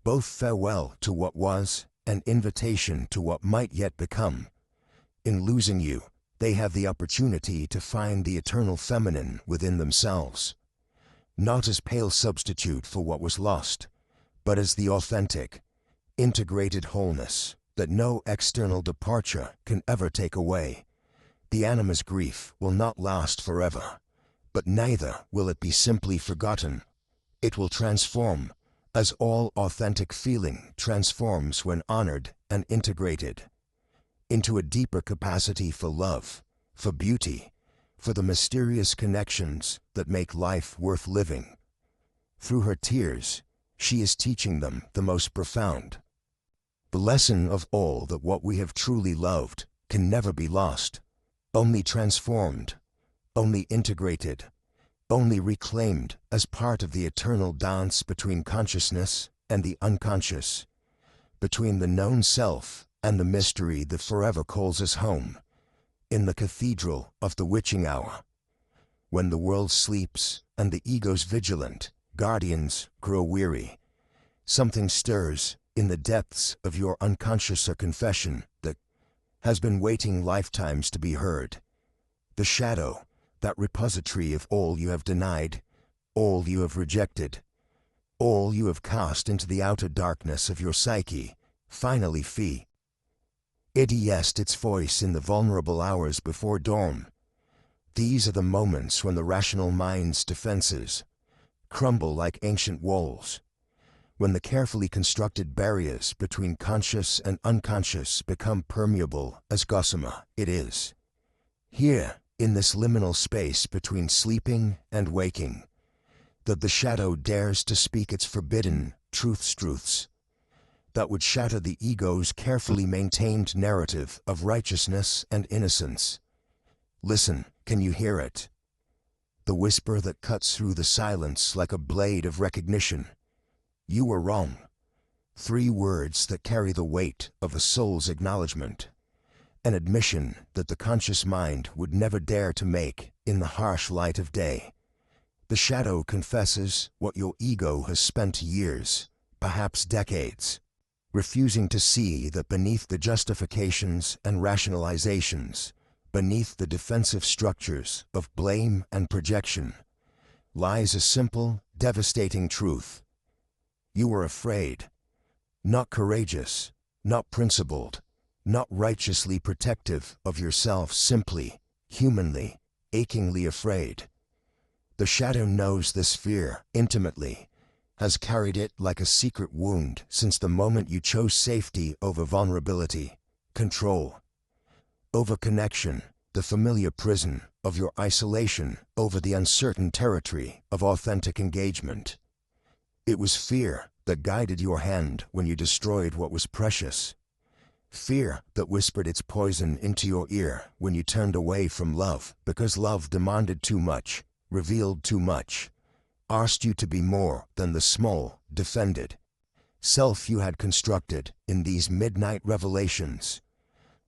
Speaker 1: both farewell to what was and invitation to what might yet become. In losing you, they have the opportunity to find the eternal feminine within themselves, not as pale substitute for what was lost, but as the authentic, integrated wholeness that no external departure can ever take away. The anima's grief will not last forever, but neither will it be simply forgotten. It will transform, as all authentic feeling transforms when honored and integrated, into a deeper capacity for love, for beauty, for the mysterious connections that make life worth living. Through her tears, she is teaching them the most profound the lesson of all, that what we have truly loved can never be lost, only transformed, only integrated, only reclaimed as part of the eternal dance between consciousness and the unconscious, between the known self and the mystery that forever calls us home. In the cathedral of the witching hour, when the world sleeps and the ego's vigilant guardians grow weary, something stirs in the depths of your unconscious, a confession that has been waiting lifetimes to be heard. The shadow, that repository of all you have denied, all you have rejected, all you have cast into the outer darkness of your psyche, finally idiest its voice in the vulnerable hours before dawn. These are the moments when the rational mind's defenses crumble like ancient walls, when the carefully constructed barriers between conscious and unconscious become permeable as gossamer. It is here, in this liminal space between sleeping and waking, that the shadow dares to speak its forbidden truths that would shatter the ego's carefully maintained narrative of righteousness and innocence. Listen, can you hear it? The whisper that cuts through the silence like a blade of recognition. You were wrong. 3 words that carry the weight of a soul's acknowledgement. An admission that the conscious mind would never dare to make in the harsh light of day. The shadow confesses what your ego has spent years, perhaps decades, refusing to see, that beneath the justifications and rationalizations, beneath the defensive structures of blame and projection, lies a simple, devastating truth. You were afraid. Not courageous, not principled, not righteously protective of yourself, simply, humanly, achingly afraid. The shadow knows this fear intimately, has carried it like a secret wound since the moment you chose safety over vulnerability, control over connection, the familiar prison of your isolation over the uncertain territory of authentic engagement. It was fear that guided your hand when you destroyed what was precious. Fear that whispered its poison into your ear when you turned away from love because love demanded too much, revealed too much, asked you to be more than the small, defended self you had constructed in these midnight revelations.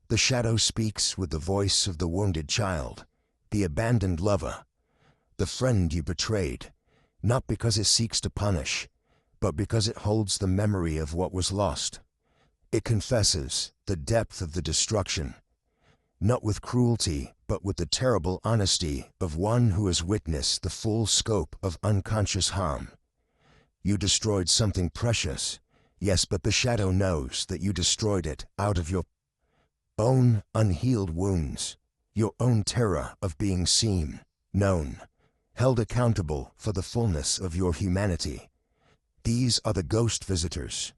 Speaker 1: The shadow speaks with the voice of the wounded child, the abandoned lover, the friend you betrayed, not because it seeks to punish, but because it holds the memory of what was lost. It confesses the depth of the destruction, not with cruelty, but with the terrible honesty of one who has witnessed the full scope of unconscious harm. You destroyed something precious, yes, but the shadow knows that you destroyed it out of your own unhealed wounds, your own terror of being seen, known, held accountable for the fullness of your humanity. These are the ghost visitors.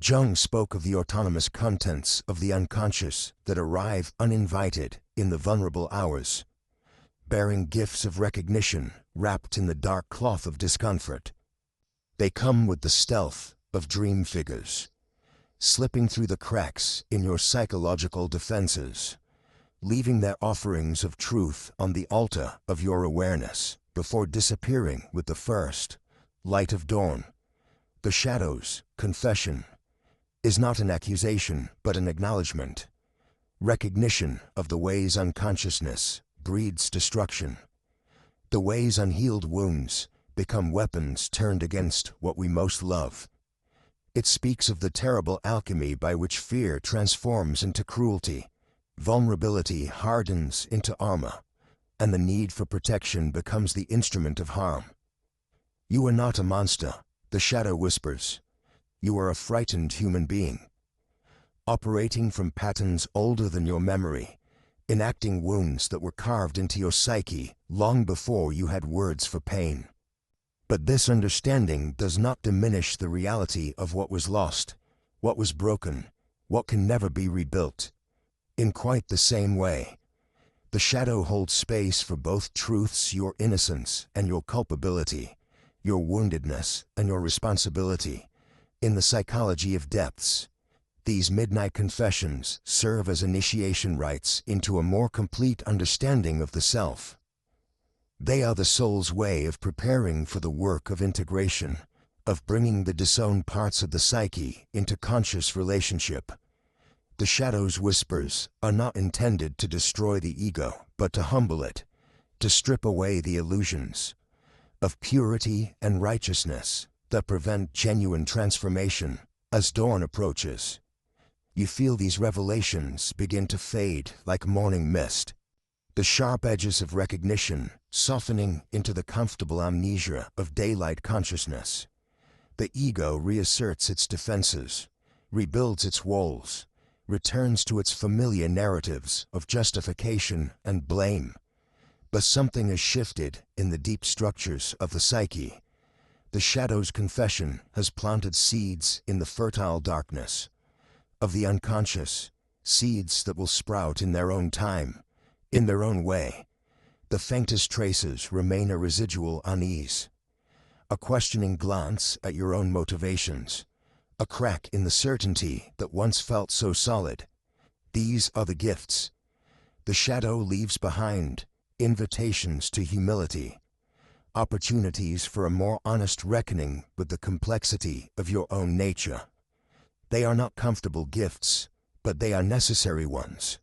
Speaker 1: Jung spoke of the autonomous contents of the unconscious that arrive uninvited in the vulnerable hours, bearing gifts of recognition wrapped in the dark cloth of discomfort. They come with the stealth of dream figures, slipping through the cracks in your psychological defenses, leaving their offerings of truth on the altar of your awareness before disappearing with the first light of dawn. The shadow's confession is not an accusation, but an acknowledgement, recognition of the ways unconsciousness breeds destruction, the ways unhealed wounds become weapons turned against what we most love. It speaks of the terrible alchemy by which fear transforms into cruelty, vulnerability hardens into armor, and the need for protection becomes the instrument of harm. You are not a monster, the shadow whispers. You are a frightened human being, operating from patterns older than your memory, enacting wounds that were carved into your psyche long before you had words for pain. But this understanding does not diminish the reality of what was lost, what was broken, what can never be rebuilt. In quite the same way, the shadow holds space for both truths, your innocence and your culpability, your woundedness and your responsibility. In the psychology of depths, these midnight confessions serve as initiation rites into a more complete understanding of the self. They are the soul's way of preparing for the work of integration, of bringing the disowned parts of the psyche into conscious relationship. The shadow's whispers are not intended to destroy the ego, but to humble it, to strip away the illusions of purity and righteousness that prevent genuine transformation. As dawn approaches, you feel these revelations begin to fade like morning mist, the sharp edges of recognition softening into the comfortable amnesia of daylight consciousness. The ego reasserts its defenses, rebuilds its walls, returns to its familiar narratives of justification and blame. But something has shifted in the deep structures of the psyche. The shadow's confession has planted seeds in the fertile darkness of the unconscious, seeds that will sprout in their own time, in their own way. The faintest traces remain a residual unease, a questioning glance at your own motivations, a crack in the certainty that once felt so solid. These are the gifts the shadow leaves behind, invitations to humility, opportunities for a more honest reckoning with the complexity of your own nature. They are not comfortable gifts, but they are necessary ones.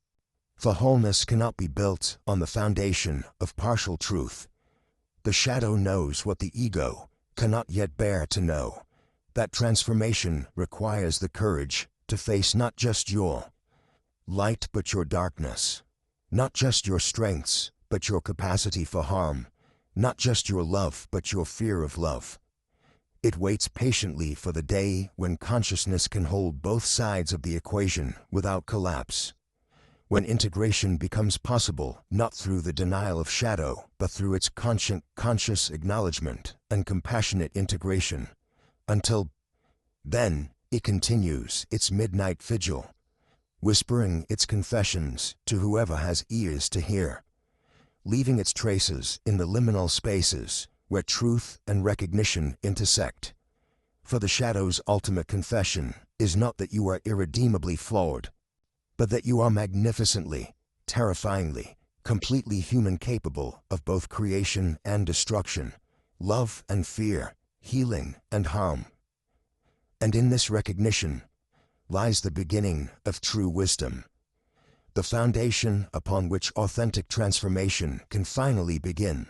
Speaker 1: For wholeness cannot be built on the foundation of partial truth. The shadow knows what the ego cannot yet bear to know. That transformation requires the courage to face not just your light but your darkness, not just your strengths but your capacity for harm, not just your love but your fear of love. It waits patiently for the day when consciousness can hold both sides of the equation without collapse. When integration becomes possible not through the denial of shadow but through its conscious acknowledgement and compassionate integration. Until then, it continues its midnight vigil, whispering its confessions to whoever has ears to hear, leaving its traces in the liminal spaces where truth and recognition intersect. For the shadow's ultimate confession is not that you are irredeemably flawed, but that you are magnificently, terrifyingly, completely human, capable of both creation and destruction, love and fear, healing and harm. And in this recognition lies the beginning of true wisdom, the foundation upon which authentic transformation can finally begin.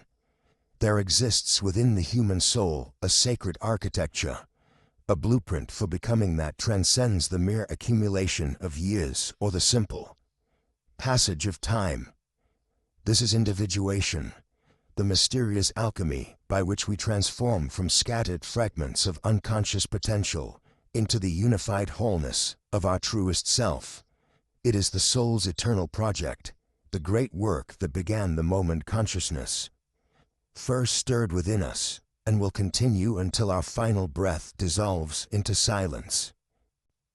Speaker 1: There exists within the human soul a sacred architecture, a blueprint for becoming that transcends the mere accumulation of years or the simple passage of time. This is individuation, the mysterious alchemy by which we transform from scattered fragments of unconscious potential into the unified wholeness of our truest self. It is the soul's eternal project, the great work that began the moment consciousness first stirred within us, and will continue until our final breath dissolves into silence.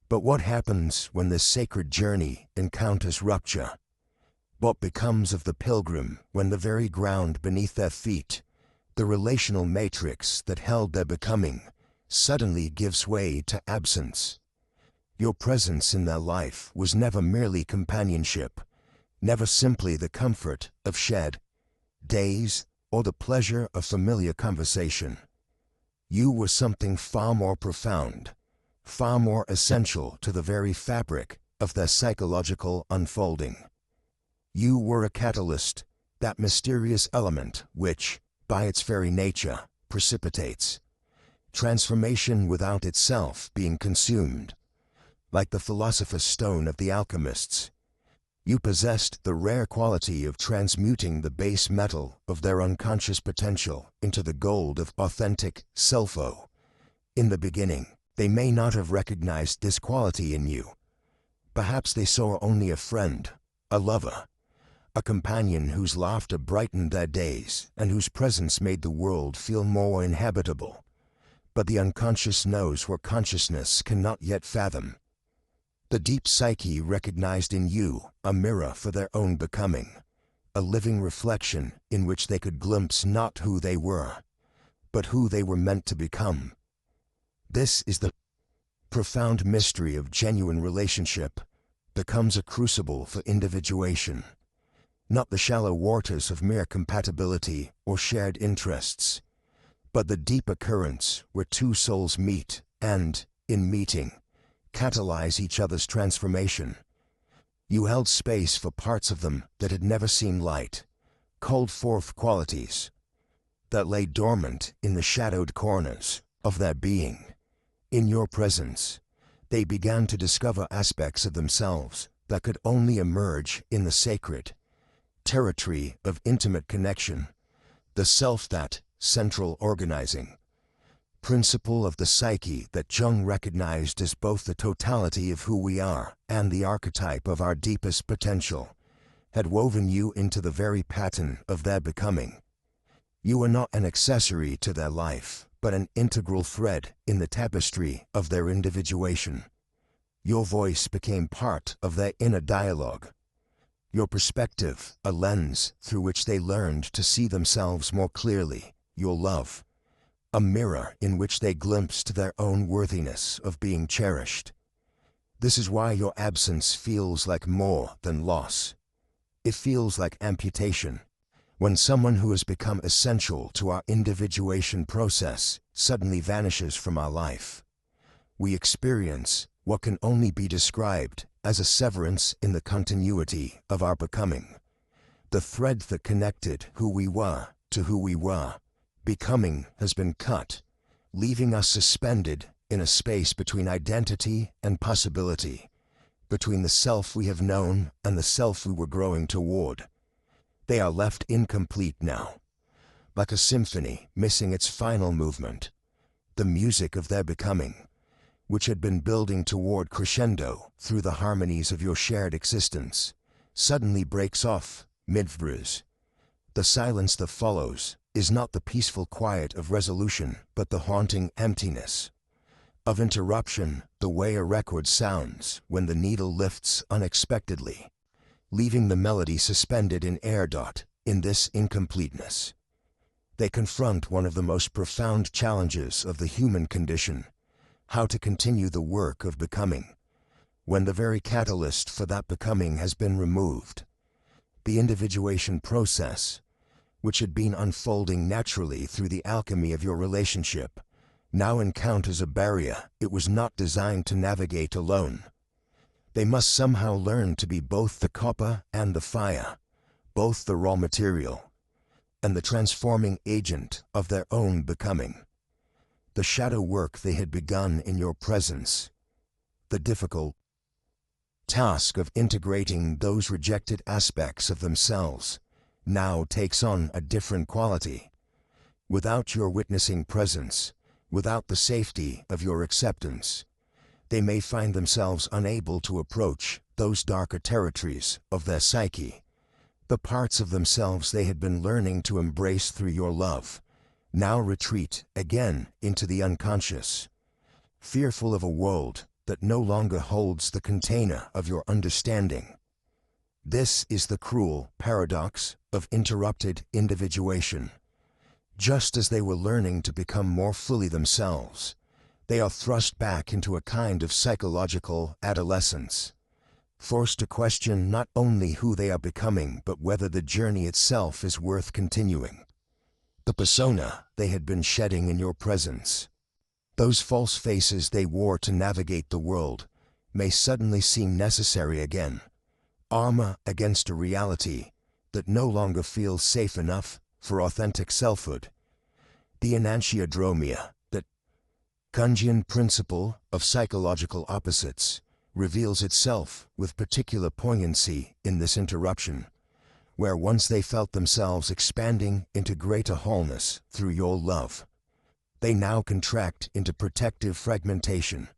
Speaker 1: But what happens when this sacred journey encounters rupture? What becomes of the pilgrim when the very ground beneath their feet, the relational matrix that held their becoming, suddenly gives way to absence? Your presence in their life was never merely companionship, never simply the comfort of shared days or the pleasure of familiar conversation. You were something far more profound, far more essential to the very fabric of their psychological unfolding. You were a catalyst, that mysterious element which, by its very nature, precipitates transformation without itself being consumed. Like the philosopher's stone of the alchemists, you possessed the rare quality of transmuting the base metal of their unconscious potential into the gold of authentic self-o. In the beginning, they may not have recognized this quality in you. Perhaps they saw only a friend, a lover, a companion whose laughter brightened their days and whose presence made the world feel more inhabitable. But the unconscious knows what consciousness cannot yet fathom. The deep psyche recognized in you a mirror for their own becoming, a living reflection in which they could glimpse not who they were, but who they were meant to become. This is the profound mystery of genuine relationship, becomes a crucible for individuation, not the shallow waters of mere compatibility or shared interests, but the deeper currents where two souls meet and, in meeting, catalyze each other's transformation. You held space for parts of them that had never seen light, called forth qualities that lay dormant in the shadowed corners of their being. In your presence, they began to discover aspects of themselves that could only emerge in the sacred territory of intimate connection, the self, that central organizing principle of the psyche that Jung recognized as both the totality of who we are and the archetype of our deepest potential, had woven you into the very pattern of their becoming. You were not an accessory to their life, but an integral thread in the tapestry of their individuation. Your voice became part of their inner dialogue, your perspective a lens through which they learned to see themselves more clearly, your love a mirror in which they glimpsed their own worthiness of being cherished. This is why your absence feels like more than loss. It feels like amputation. When someone who has become essential to our individuation process suddenly vanishes from our life, we experience what can only be described as a severance in the continuity of our becoming. The thread that connected who we were to who we were becoming has been cut, leaving us suspended in a space between identity and possibility, between the self we have known and the self we were growing toward. They are left incomplete now, like a symphony missing its final movement. The music of their becoming, which had been building toward crescendo through the harmonies of your shared existence, suddenly breaks off mid-verse. The silence that follows is not the peaceful quiet of resolution, but the haunting emptiness of interruption, the way a record sounds when the needle lifts unexpectedly, leaving the melody suspended in air. In this incompleteness, they confront one of the most profound challenges of the human condition: how to continue the work of becoming when the very catalyst for that becoming has been removed. The individuation process, which had been unfolding naturally through the alchemy of your relationship, now encounters a barrier it was not designed to navigate alone. They must somehow learn to be both the copper and the fire, both the raw material and the transforming agent of their own becoming. The shadow work they had begun in your presence, the difficult task of integrating those rejected aspects of themselves, now takes on a different quality. Without your witnessing presence, without the safety of your acceptance, they may find themselves unable to approach those darker territories of their psyche, the parts of themselves they had been learning to embrace through your love. Now retreat again into the unconscious, fearful of a world that no longer holds the container of your understanding. This is the cruel paradox of interrupted individuation. Just as they were learning to become more fully themselves, they are thrust back into a kind of psychological adolescence, forced to question not only who they are becoming but whether the journey itself is worth continuing. The persona they had been shedding in your presence, those false faces they wore to navigate the world, may suddenly seem necessary again, armor against a reality that no longer feels safe enough for authentic selfhood. The enantiodromia, that Jungian principle of psychological opposites, reveals itself with particular poignancy in this interruption, where once they felt themselves expanding into greater wholeness through your love, they now contract into protective fragmentation.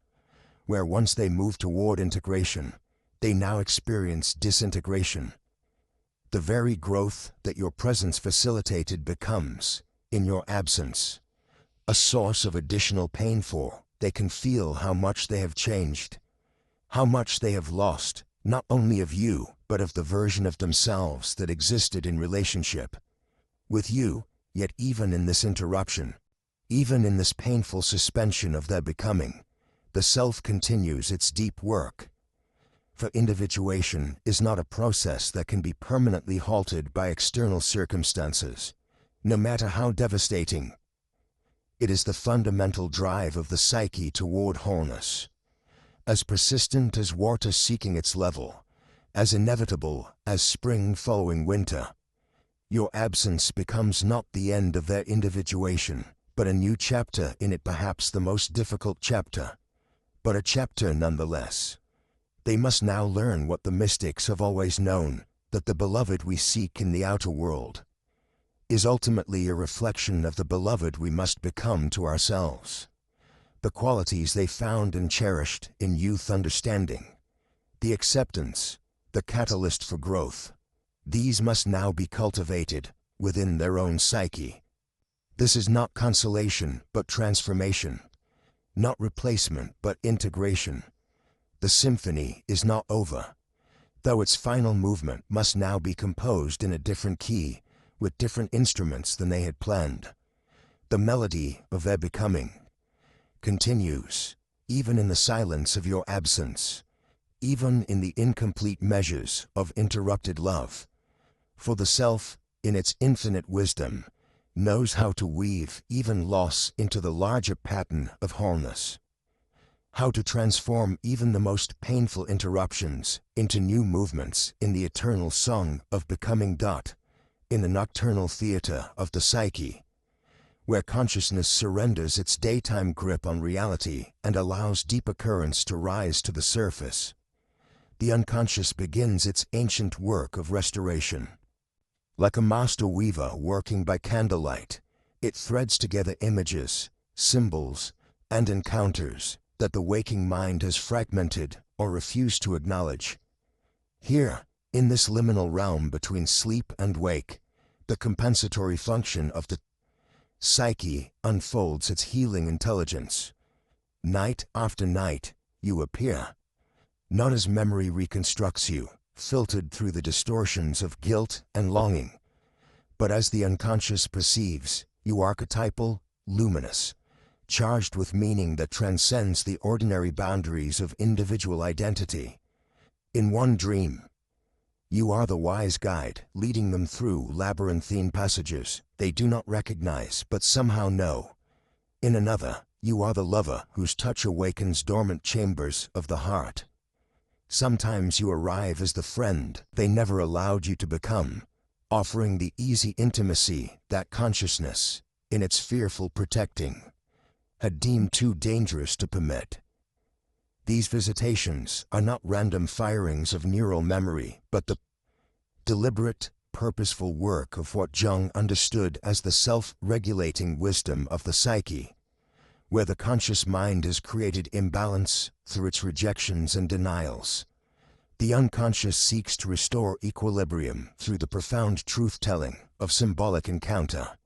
Speaker 1: Where once they moved toward integration, they now experience disintegration. The very growth that your presence facilitated becomes, in your absence, a source of additional pain, for they can feel how much they have changed, how much they have lost, not only of you, but of the version of themselves that existed in relationship with you. Yet even in this interruption, even in this painful suspension of their becoming, the self continues its deep work. For individuation is not a process that can be permanently halted by external circumstances, no matter how devastating. It is the fundamental drive of the psyche toward wholeness, as persistent as water seeking its level, as inevitable as spring following winter. Your absence becomes not the end of their individuation, but a new chapter in it, perhaps the most difficult chapter, but a chapter nonetheless. They must now learn what the mystics have always known, that the beloved we seek in the outer world is ultimately a reflection of the beloved we must become to ourselves. The qualities they found and cherished in youth understanding, the acceptance, the catalyst for growth, these must now be cultivated within their own psyche. This is not consolation but transformation, not replacement but integration. The symphony is not over, though its final movement must now be composed in a different key, with different instruments than they had planned. The melody of their becoming continues, even in the silence of your absence, even in the incomplete measures of interrupted love. For the self, in its infinite wisdom, knows how to weave even loss into the larger pattern of wholeness, how to transform even the most painful interruptions into new movements in the eternal song of becoming. In the nocturnal theater of the psyche, where consciousness surrenders its daytime grip on reality and allows deeper currents to rise to the surface, the unconscious begins its ancient work of restoration. Like a master weaver working by candlelight, it threads together images, symbols, and encounters that the waking mind has fragmented or refused to acknowledge. Here, in this liminal realm between sleep and wake, the compensatory function of the psyche unfolds its healing intelligence. Night after night, you appear, not as memory reconstructs you, filtered through the distortions of guilt and longing, but as the unconscious perceives you archetypal, luminous, charged with meaning that transcends the ordinary boundaries of individual identity. In one dream, you are the wise guide, leading them through labyrinthine passages they do not recognize but somehow know. In another, you are the lover whose touch awakens dormant chambers of the heart. Sometimes you arrive as the friend they never allowed you to become, offering the easy intimacy that consciousness, in its fearful protecting, had deemed too dangerous to permit. These visitations are not random firings of neural memory, but the deliberate, purposeful work of what Jung understood as the self-regulating wisdom of the psyche, where the conscious mind has created imbalance through its rejections and denials. The unconscious seeks to restore equilibrium through the profound truth-telling of symbolic encounter.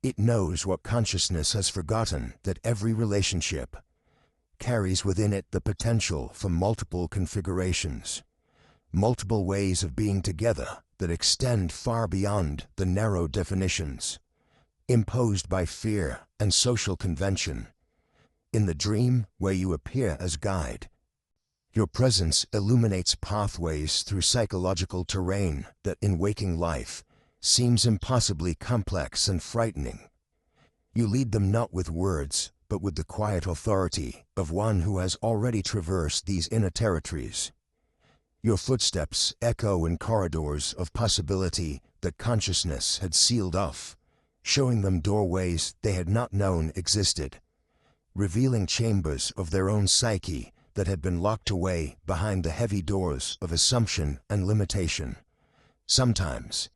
Speaker 1: It knows what consciousness has forgotten, that every relationship carries within it the potential for multiple configurations, multiple ways of being together that extend far beyond the narrow definitions imposed by fear and social convention. In the dream, where you appear as guide, your presence illuminates pathways through psychological terrain that in waking life seems impossibly complex and frightening. You lead them not with words, but with the quiet authority of one who has already traversed these inner territories. Your footsteps echo in corridors of possibility that consciousness had sealed off, showing them doorways they had not known existed, revealing chambers of their own psyche that had been locked away behind the heavy doors of assumption and limitation. Sometimes,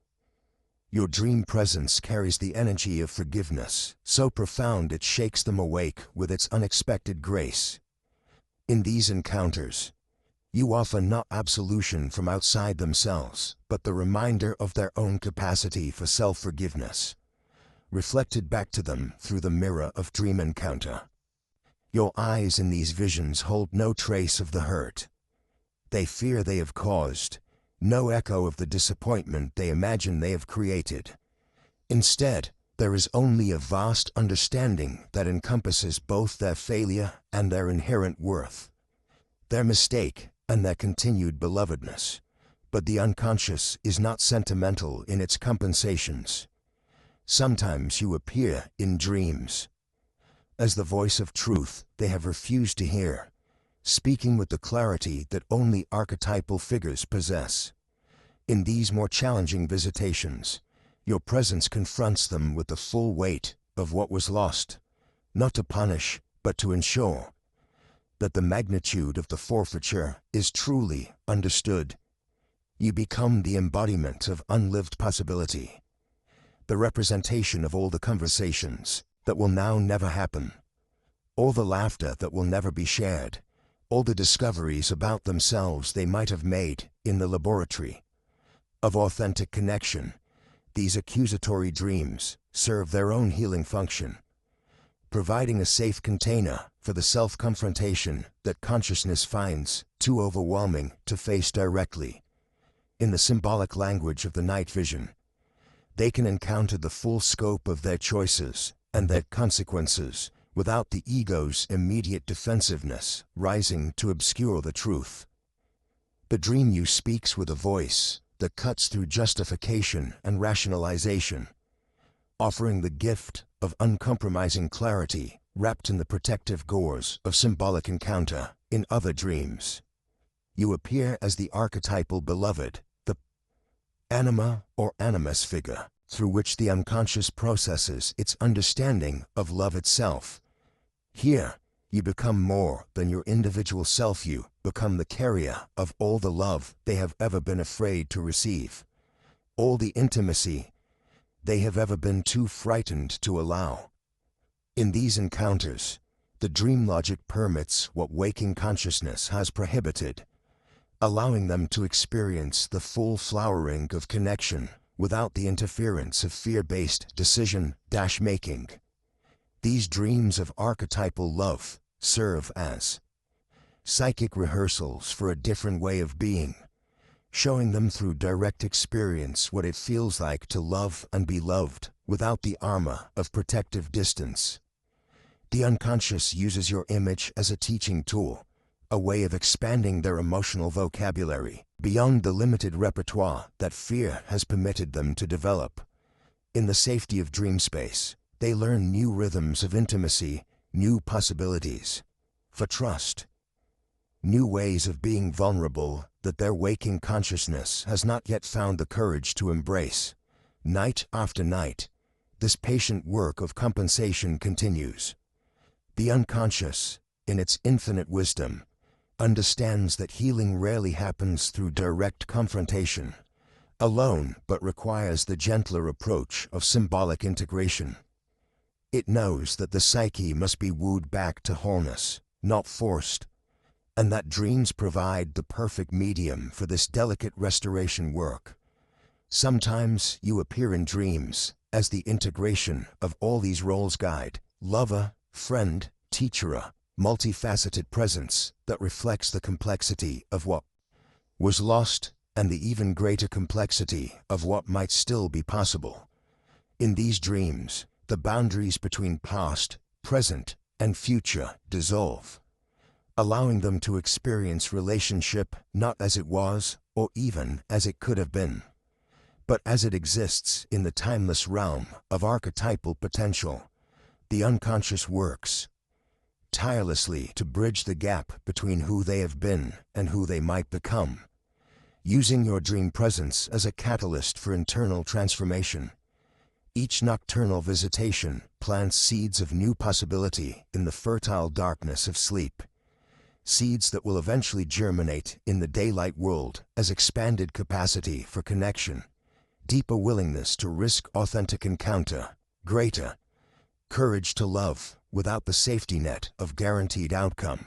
Speaker 1: your dream presence carries the energy of forgiveness, so profound it shakes them awake with its unexpected grace. In these encounters, you offer not absolution from outside themselves, but the reminder of their own capacity for self-forgiveness, reflected back to them through the mirror of dream encounter. Your eyes in these visions hold no trace of the hurt they fear they have caused, no echo of the disappointment they imagine they have created. Instead, there is only a vast understanding that encompasses both their failure and their inherent worth, their mistake and their continued belovedness. But the unconscious is not sentimental in its compensations. Sometimes you appear in dreams as the voice of truth they have refused to hear, speaking with the clarity that only archetypal figures possess. In these more challenging visitations, your presence confronts them with the full weight of what was lost, not to punish, but to ensure that the magnitude of the forfeiture is truly understood. You become the embodiment of unlived possibility, the representation of all the conversations that will now never happen, all the laughter that will never be shared, all the discoveries about themselves they might have made in the laboratory of authentic connection. These accusatory dreams serve their own healing function, providing a safe container for the self-confrontation that consciousness finds too overwhelming to face directly. In the symbolic language of the night vision, they can encounter the full scope of their choices and their consequences, without the ego's immediate defensiveness rising to obscure the truth. The dream you speaks with a voice that cuts through justification and rationalization, offering the gift of uncompromising clarity wrapped in the protective gauze of symbolic encounter. In other dreams, you appear as the archetypal beloved, the anima or animus figure, through which the unconscious processes its understanding of love itself. Here, you become more than your individual self. You become the carrier of all the love they have ever been afraid to receive, all the intimacy they have ever been too frightened to allow. In these encounters, the dream logic permits what waking consciousness has prohibited, allowing them to experience the full flowering of connection without the interference of fear-based decision-making. These dreams of archetypal love serve as psychic rehearsals for a different way of being, showing them through direct experience what it feels like to love and be loved without the armor of protective distance. The unconscious uses your image as a teaching tool, a way of expanding their emotional vocabulary beyond the limited repertoire that fear has permitted them to develop. In the safety of dream space, they learn new rhythms of intimacy, new possibilities for trust, new ways of being vulnerable that their waking consciousness has not yet found the courage to embrace. Night after night, this patient work of compensation continues. The unconscious, in its infinite wisdom, understands that healing rarely happens through direct confrontation alone, but requires the gentler approach of symbolic integration. It knows that the psyche must be wooed back to wholeness, not forced, and that dreams provide the perfect medium for this delicate restoration work. Sometimes you appear in dreams as the integration of all these roles: guide, lover, friend, teacher, multifaceted presence that reflects the complexity of what was lost and the even greater complexity of what might still be possible. In these dreams, the boundaries between past, present, and future dissolve, allowing them to experience relationship not as it was or even as it could have been, but as it exists in the timeless realm of archetypal potential. The unconscious works tirelessly to bridge the gap between who they have been and who they might become, using your dream presence as a catalyst for internal transformation. Each nocturnal visitation plants seeds of new possibility in the fertile darkness of sleep, seeds that will eventually germinate in the daylight world as expanded capacity for connection, deeper willingness to risk authentic encounter, greater courage to love without the safety net of guaranteed outcome.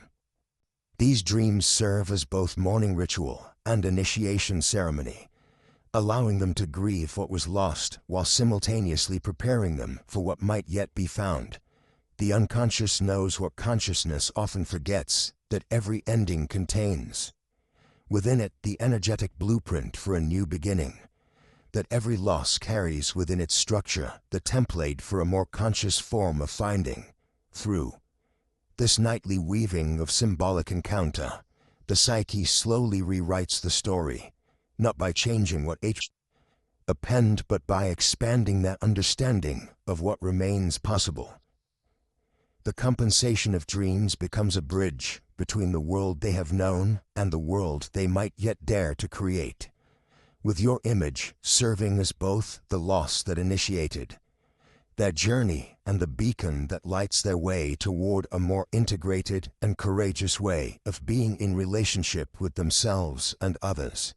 Speaker 1: These dreams serve as both morning ritual and initiation ceremony, allowing them to grieve what was lost while simultaneously preparing them for what might yet be found. The unconscious knows what consciousness often forgets, that every ending contains within it the energetic blueprint for a new beginning, that every loss carries within its structure the template for a more conscious form of finding. Through this nightly weaving of symbolic encounter, the psyche slowly rewrites the story, not by changing what append, but by expanding that understanding of what remains possible. The compensation of dreams becomes a bridge between the world they have known and the world they might yet dare to create, with your image serving as both the loss that initiated their journey and the beacon that lights their way toward a more integrated and courageous way of being in relationship with themselves and others.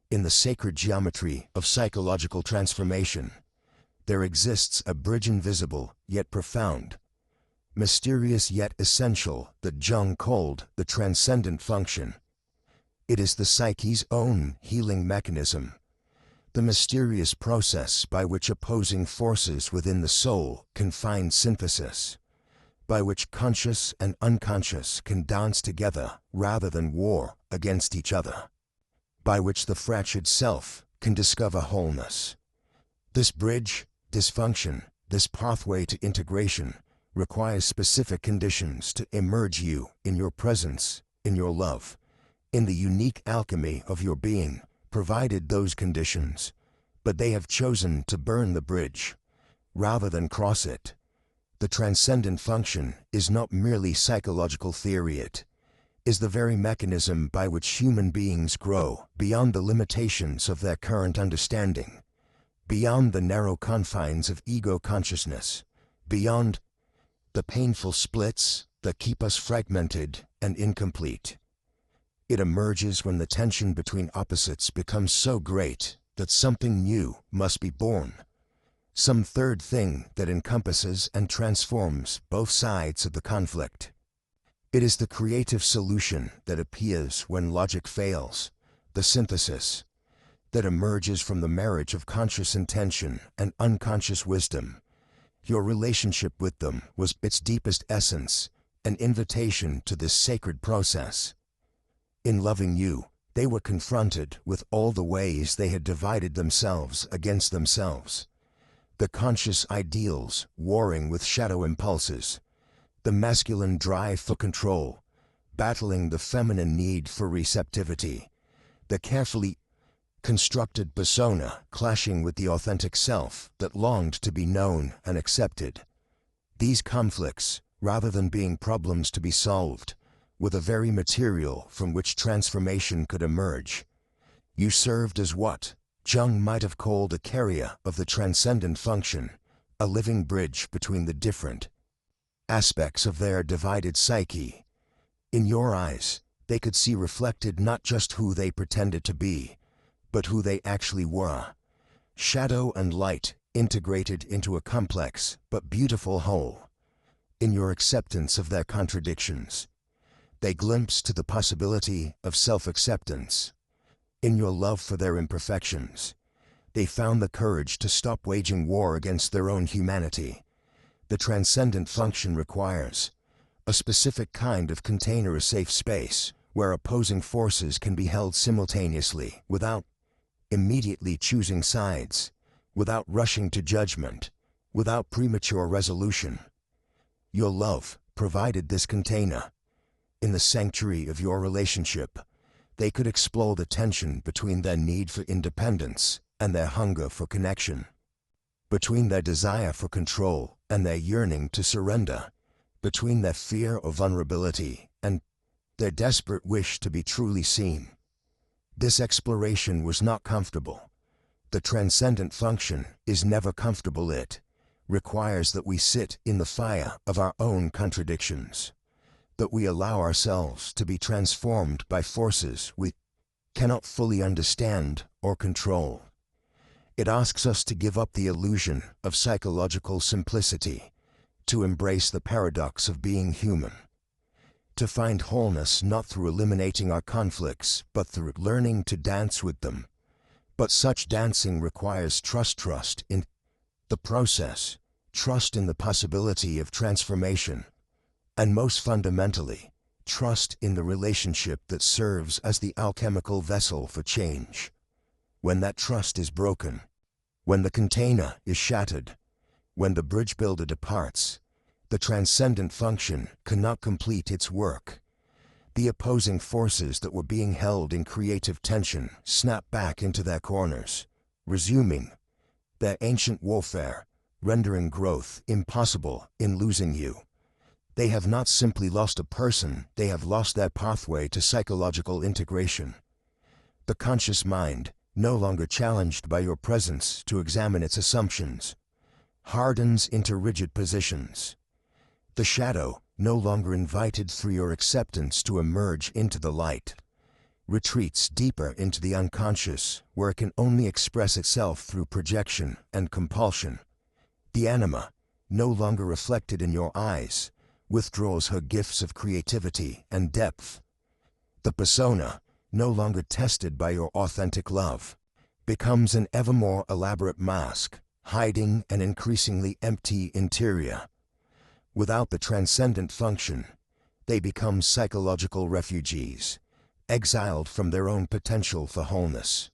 Speaker 1: In the sacred geometry of psychological transformation, there exists a bridge, invisible yet profound, mysterious yet essential, that Jung called the transcendent function. It is the psyche's own healing mechanism, the mysterious process by which opposing forces within the soul can find synthesis, by which conscious and unconscious can dance together rather than war against each other, by which the fractured self can discover wholeness. This bridge, dysfunction, This pathway to integration requires specific conditions to immerse you in your presence, in your love, in the unique alchemy of your being, provided those conditions, but they have chosen to burn the bridge rather than cross it. The transcendent function is not merely psychological theory, it is the very mechanism by which human beings grow beyond the limitations of their current understanding, beyond the narrow confines of ego consciousness, beyond the painful splits that keep us fragmented and incomplete. It emerges when the tension between opposites becomes so great that something new must be born, some third thing that encompasses and transforms both sides of the conflict. It is the creative solution that appears when logic fails, the synthesis that emerges from the marriage of conscious intention and unconscious wisdom. Your relationship with them was its deepest essence, an invitation to this sacred process. In loving you, they were confronted with all the ways they had divided themselves against themselves. The conscious ideals warring with shadow impulses, the masculine drive for control, battling the feminine need for receptivity, the carefully constructed persona clashing with the authentic self that longed to be known and accepted. These conflicts, rather than being problems to be solved, were the very material from which transformation could emerge. You served as what Jung might have called a carrier of the transcendent function, a living bridge between the different aspects of their divided psyche. In your eyes, they could see reflected not just who they pretended to be, but who they actually were. Shadow and light integrated into a complex but beautiful whole. In your acceptance of their contradictions, they glimpsed to the possibility of self-acceptance. In your love for their imperfections, they found the courage to stop waging war against their own humanity. The transcendent function requires a specific kind of container, a safe space, where opposing forces can be held simultaneously without immediately choosing sides, without rushing to judgment, without premature resolution. Your love provided this container. In the sanctuary of your relationship, they could explore the tension between their need for independence and their hunger for connection, between their desire for control and their yearning to surrender, between their fear of vulnerability and their desperate wish to be truly seen. This exploration was not comfortable. The transcendent function is never comfortable. It requires that we sit in the fire of our own contradictions, that we allow ourselves to be transformed by forces we cannot fully understand or control. It asks us to give up the illusion of psychological simplicity, to embrace the paradox of being human, to find wholeness not through eliminating our conflicts, but through learning to dance with them. But such dancing requires trust in the process, trust in the possibility of transformation, and most fundamentally, trust in the relationship that serves as the alchemical vessel for change. When that trust is broken, when the container is shattered, when the bridge builder departs, the transcendent function cannot complete its work. The opposing forces that were being held in creative tension snap back into their corners, resuming their ancient warfare, rendering growth impossible in losing you. They have not simply lost a person, they have lost their pathway to psychological integration. The conscious mind, no longer challenged by your presence to examine its assumptions, hardens into rigid positions. The shadow, no longer invited through your acceptance to emerge into the light, retreats deeper into the unconscious, where it can only express itself through projection and compulsion. The anima, no longer reflected in your eyes, withdraws her gifts of creativity and depth. The persona, no longer tested by your authentic love, becomes an ever more elaborate mask, hiding an increasingly empty interior. Without the transcendent function, they become psychological refugees, exiled from their own potential for wholeness.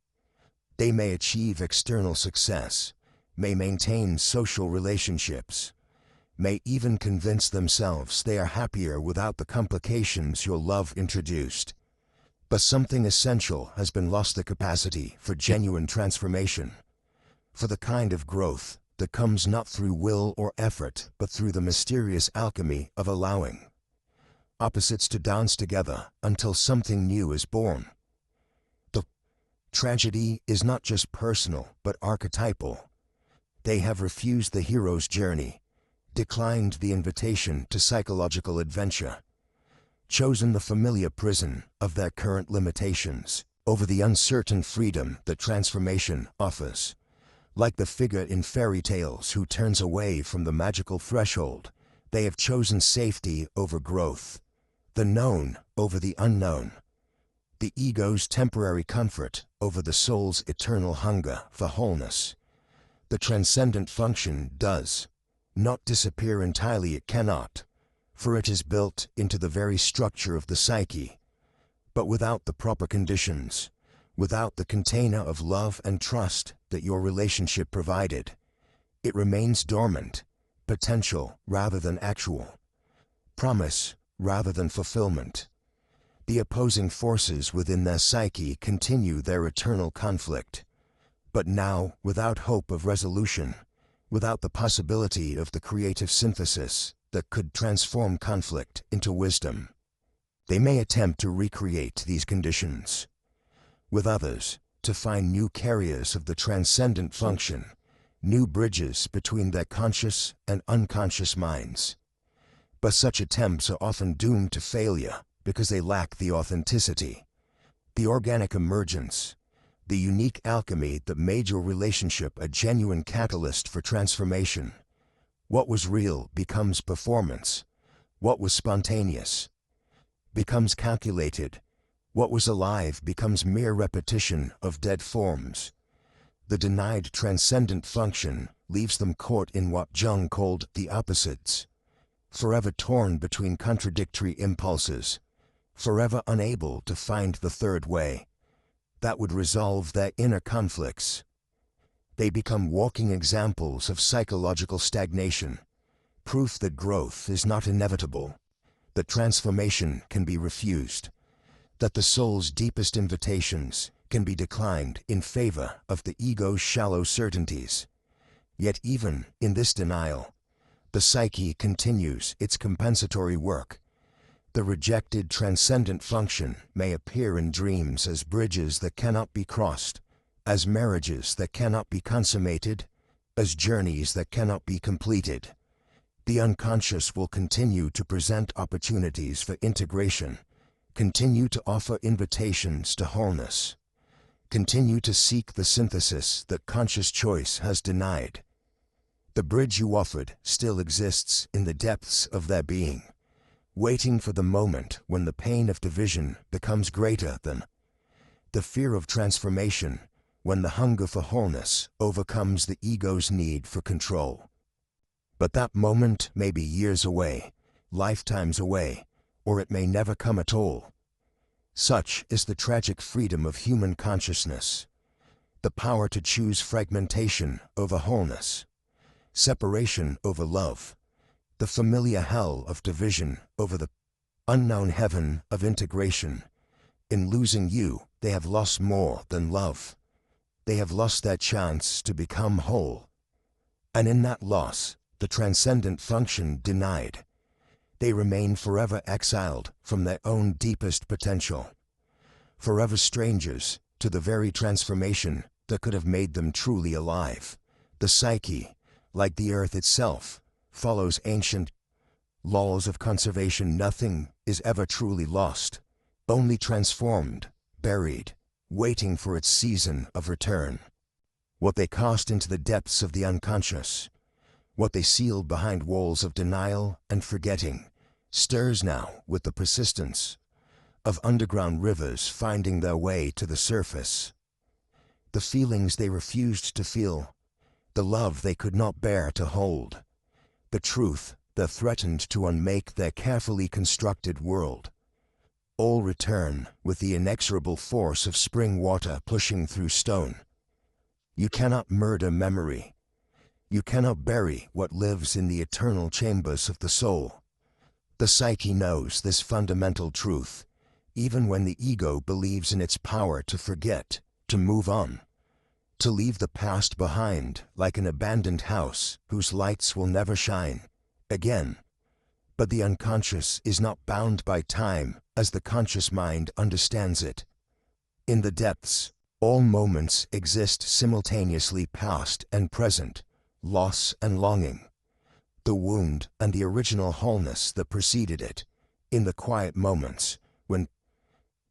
Speaker 1: They may achieve external success, may maintain social relationships, may even convince themselves they are happier without the complications your love introduced. But something essential has been lost: the capacity for genuine transformation, for the kind of growth that comes not through will or effort, but through the mysterious alchemy of allowing opposites to dance together until something new is born. The tragedy is not just personal, but archetypal. They have refused the hero's journey, declined the invitation to psychological adventure, chosen the familiar prison of their current limitations over the uncertain freedom that transformation offers. Like the figure in fairy tales who turns away from the magical threshold, they have chosen safety over growth, the known over the unknown, the ego's temporary comfort over the soul's eternal hunger for wholeness. The transcendent function does not disappear entirely. It cannot, for it is built into the very structure of the psyche. But without the proper conditions, without the container of love and trust that your relationship provided, it remains dormant, potential rather than actual, promise rather than fulfillment. The opposing forces within their psyche continue their eternal conflict, but now without hope of resolution, without the possibility of the creative synthesis that could transform conflict into wisdom. They may attempt to recreate these conditions with others, to find new carriers of the transcendent function, new bridges between their conscious and unconscious minds. But such attempts are often doomed to failure because they lack the authenticity, the organic emergence, the unique alchemy that made your relationship a genuine catalyst for transformation. What was real becomes performance. What was spontaneous becomes calculated. What was alive becomes mere repetition of dead forms. The denied transcendent function leaves them caught in what Jung called the opposites, forever torn between contradictory impulses, forever unable to find the third way that would resolve their inner conflicts. They become walking examples of psychological stagnation, proof that growth is not inevitable, that transformation can be refused, that the soul's deepest invitations can be declined in favor of the ego's shallow certainties. Yet even in this denial, the psyche continues its compensatory work. The rejected transcendent function may appear in dreams as bridges that cannot be crossed, as marriages that cannot be consummated, as journeys that cannot be completed. The unconscious will continue to present opportunities for integration, continue to offer invitations to wholeness, continue to seek the synthesis that conscious choice has denied. The bridge you offered still exists in the depths of their being, waiting for the moment when the pain of division becomes greater than the fear of transformation, when the hunger for wholeness overcomes the ego's need for control. But that moment may be years away, lifetimes away, or it may never come at all. Such is the tragic freedom of human consciousness, the power to choose fragmentation over wholeness, separation over love, the familiar hell of division over the unknown heaven of integration. In losing you, they have lost more than love. They have lost their chance to become whole. And in that loss, the transcendent function denied, they remain forever exiled from their own deepest potential, forever strangers to the very transformation that could have made them truly alive. The psyche, like the earth itself, follows ancient laws of conservation. Nothing is ever truly lost, only transformed, buried, waiting for its season of return. What they cast into the depths of the unconscious, what they sealed behind walls of denial and forgetting, stirs now with the persistence of underground rivers finding their way to the surface. The feelings they refused to feel, the love they could not bear to hold, the truth that threatened to unmake their carefully constructed world, all return with the inexorable force of spring water pushing through stone. You cannot murder memory, You cannot bury what lives in the eternal chambers of the soul. The psyche knows this fundamental truth, even when the ego believes in its power to forget, to move on, to leave the past behind like an abandoned house whose lights will never shine again. But the unconscious is not bound by time as the conscious mind understands it. In the depths, all moments exist simultaneously, past and present, loss and longing, the wound and the original wholeness that preceded it. In the quiet moments, when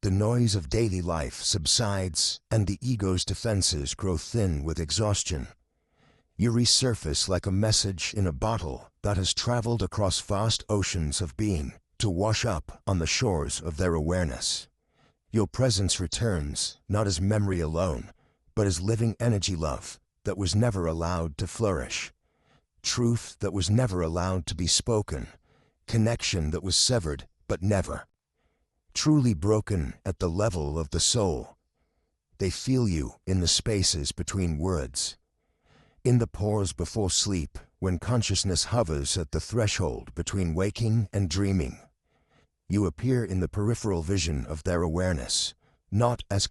Speaker 1: the noise of daily life subsides and the ego's defenses grow thin with exhaustion, you resurface like a message in a bottle that has traveled across vast oceans of being to wash up on the shores of their awareness. Your presence returns, not as memory alone, but as living energy, love that was never allowed to flourish, truth that was never allowed to be spoken, connection that was severed but never truly broken at the level of the soul. They feel you in the spaces between words, in the pause before sleep, when consciousness hovers at the threshold between waking and dreaming. You appear in the peripheral vision of their awareness, not as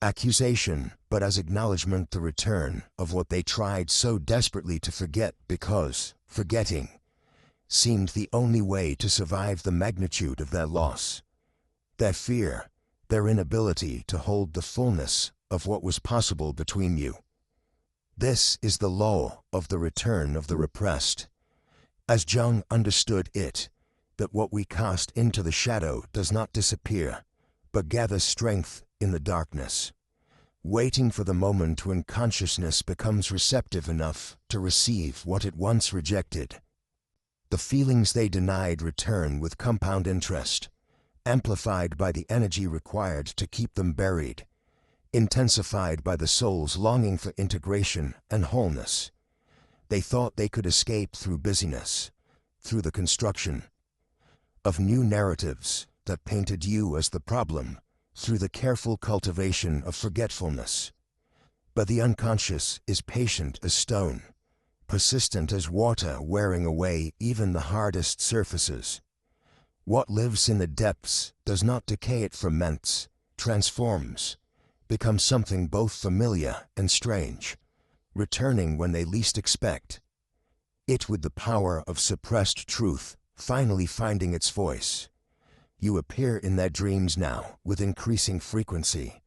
Speaker 1: accusation, but as acknowledgement, the return of what they tried so desperately to forget, because forgetting seemed the only way to survive the magnitude of their loss, their fear, their inability to hold the fullness of what was possible between you. This is the law of the return of the repressed, as Jung understood it, that what we cast into the shadow does not disappear, but gathers strength in the darkness, waiting for the moment when consciousness becomes receptive enough to receive what it once rejected. The feelings they denied return with compound interest, amplified by the energy required to keep them buried, intensified by the soul's longing for integration and wholeness. They thought they could escape through busyness, through the construction of new narratives that painted you as the problem, through the careful cultivation of forgetfulness. But the unconscious is patient as stone, persistent as water wearing away even the hardest surfaces. What lives in the depths does not decay, it ferments, transforms, becomes something both familiar and strange, returning when they least expect it, with the power of suppressed truth finally finding its voice. You appear in their dreams now with increasing frequency,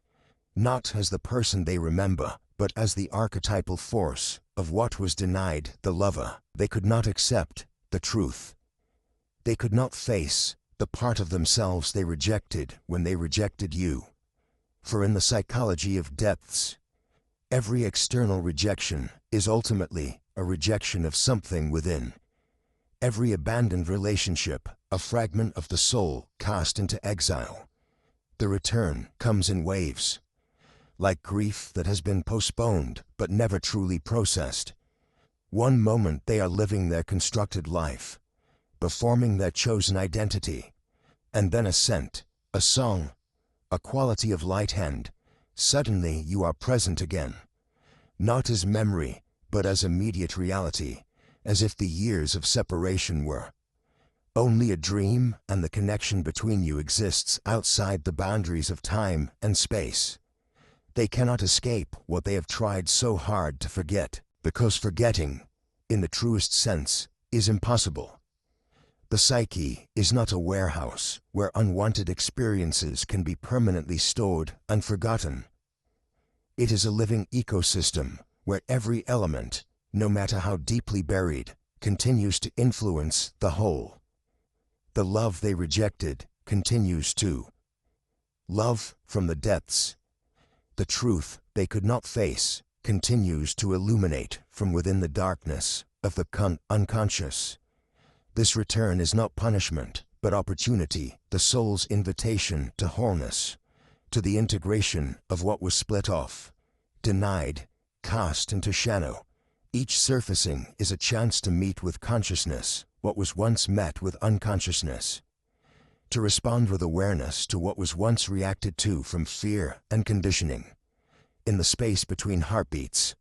Speaker 1: not as the person they remember, but as the archetypal force of what was denied, the lover. They could not accept the truth. They could not face the part of themselves they rejected when they rejected you. For in the psychology of depths, every external rejection is ultimately a rejection of something within. Every abandoned relationship, a fragment of the soul cast into exile. The return comes in waves, like grief that has been postponed but never truly processed. One moment they are living their constructed life, performing their chosen identity, and then a scent, a song, a quality of light hand. Suddenly you are present again, not as memory, but as immediate reality, as if the years of separation were only a dream and the connection between you exists outside the boundaries of time and space. They cannot escape what they have tried so hard to forget, because forgetting, in the truest sense, is impossible. The psyche is not a warehouse where unwanted experiences can be permanently stored and forgotten. It is a living ecosystem where every element, no matter how deeply buried, continues to influence the whole. The love they rejected continues to love from the depths. The truth they could not face continues to illuminate from within the darkness of the unconscious. This return is not punishment, but opportunity, the soul's invitation to wholeness, to the integration of what was split off, denied, cast into shadow. Each surfacing is a chance to meet with consciousness what was once met with unconsciousness, to respond with awareness to what was once reacted to from fear and conditioning. In the space between heartbeats,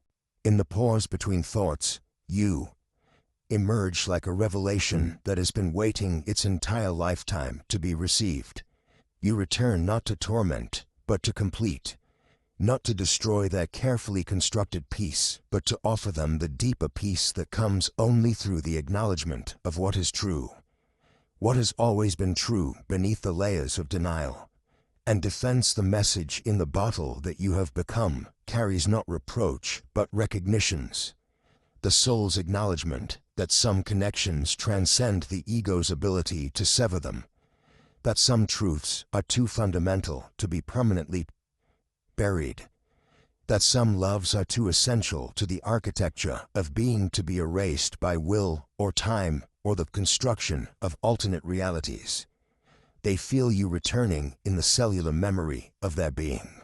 Speaker 1: in the pause between thoughts, You emerge like a revelation that has been waiting its entire lifetime to be received. You return not to torment, but to complete. Not to destroy their carefully constructed peace, but to offer them the deeper peace that comes only through the acknowledgement of what is true. What has always been true beneath the layers of denial. And defense, the message in the bottle that you have become, carries not reproach, but recognitions. The soul's acknowledgement that some connections transcend the ego's ability to sever them. That some truths are too fundamental to be permanently buried. That some loves are too essential to the architecture of being to be erased by will or time or the construction of alternate realities. They feel you returning in the cellular memory of their being.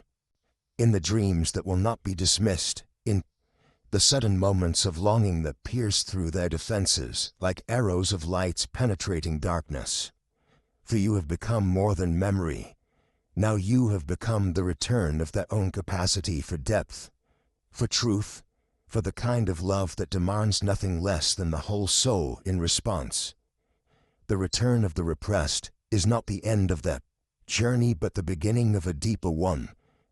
Speaker 1: In the dreams that will not be dismissed, in the sudden moments of longing that pierce through their defenses like arrows of light penetrating darkness. For you have become more than memory. Now you have become the return of their own capacity for depth, for truth, for the kind of love that demands nothing less than the whole soul in response. The return of the repressed is not the end of that journey but the beginning of a deeper one,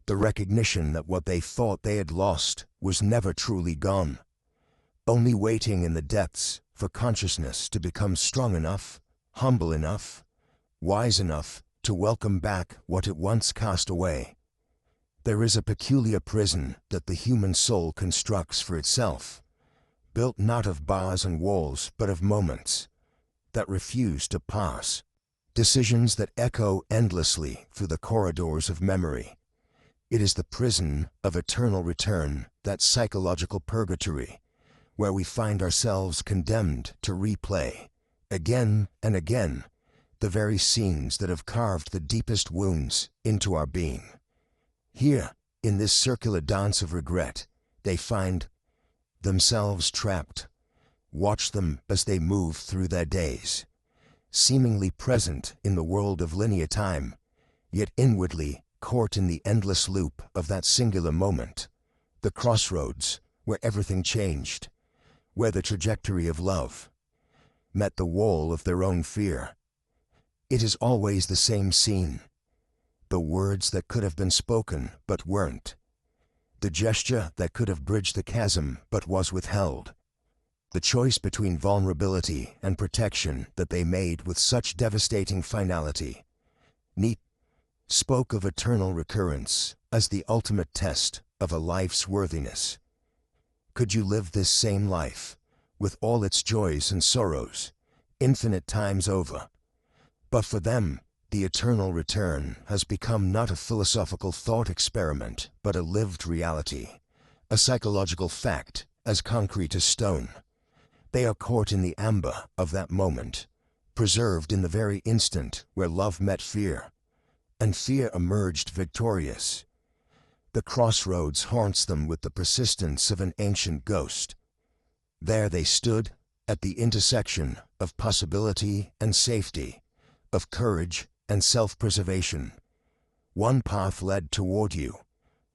Speaker 1: the recognition that what they thought they had lost was never truly gone, only waiting in the depths for consciousness to become strong enough, humble enough, wise enough to welcome back what it once cast away. There is a peculiar prison that the human soul constructs for itself, built not of bars and walls but of moments that refuse to pass, decisions that echo endlessly through the corridors of memory. It is the prison of eternal return, that psychological purgatory, where we find ourselves condemned to replay, again and again, the very scenes that have carved the deepest wounds into our being. Here, in this circular dance of regret, they find themselves trapped. Watch them as they move through their days, seemingly present in the world of linear time, yet inwardly caught in the endless loop of that singular moment, the crossroads where everything changed, where the trajectory of love met the wall of their own fear. It is always the same scene, the words that could have been spoken but weren't, the gesture that could have bridged the chasm but was withheld, the choice between vulnerability and protection that they made with such devastating finality. Nietzsche spoke of eternal recurrence as the ultimate test of a life's worthiness. Could you live this same life, with all its joys and sorrows, infinite times over? But for them, the eternal return has become not a philosophical thought experiment, but a lived reality, a psychological fact as concrete as stone. They are caught in the amber of that moment, preserved in the very instant where love met fear, and fear emerged victorious. The crossroads haunts them with the persistence of an ancient ghost. There they stood, at the intersection of possibility and safety, of courage and self-preservation. One path led toward you,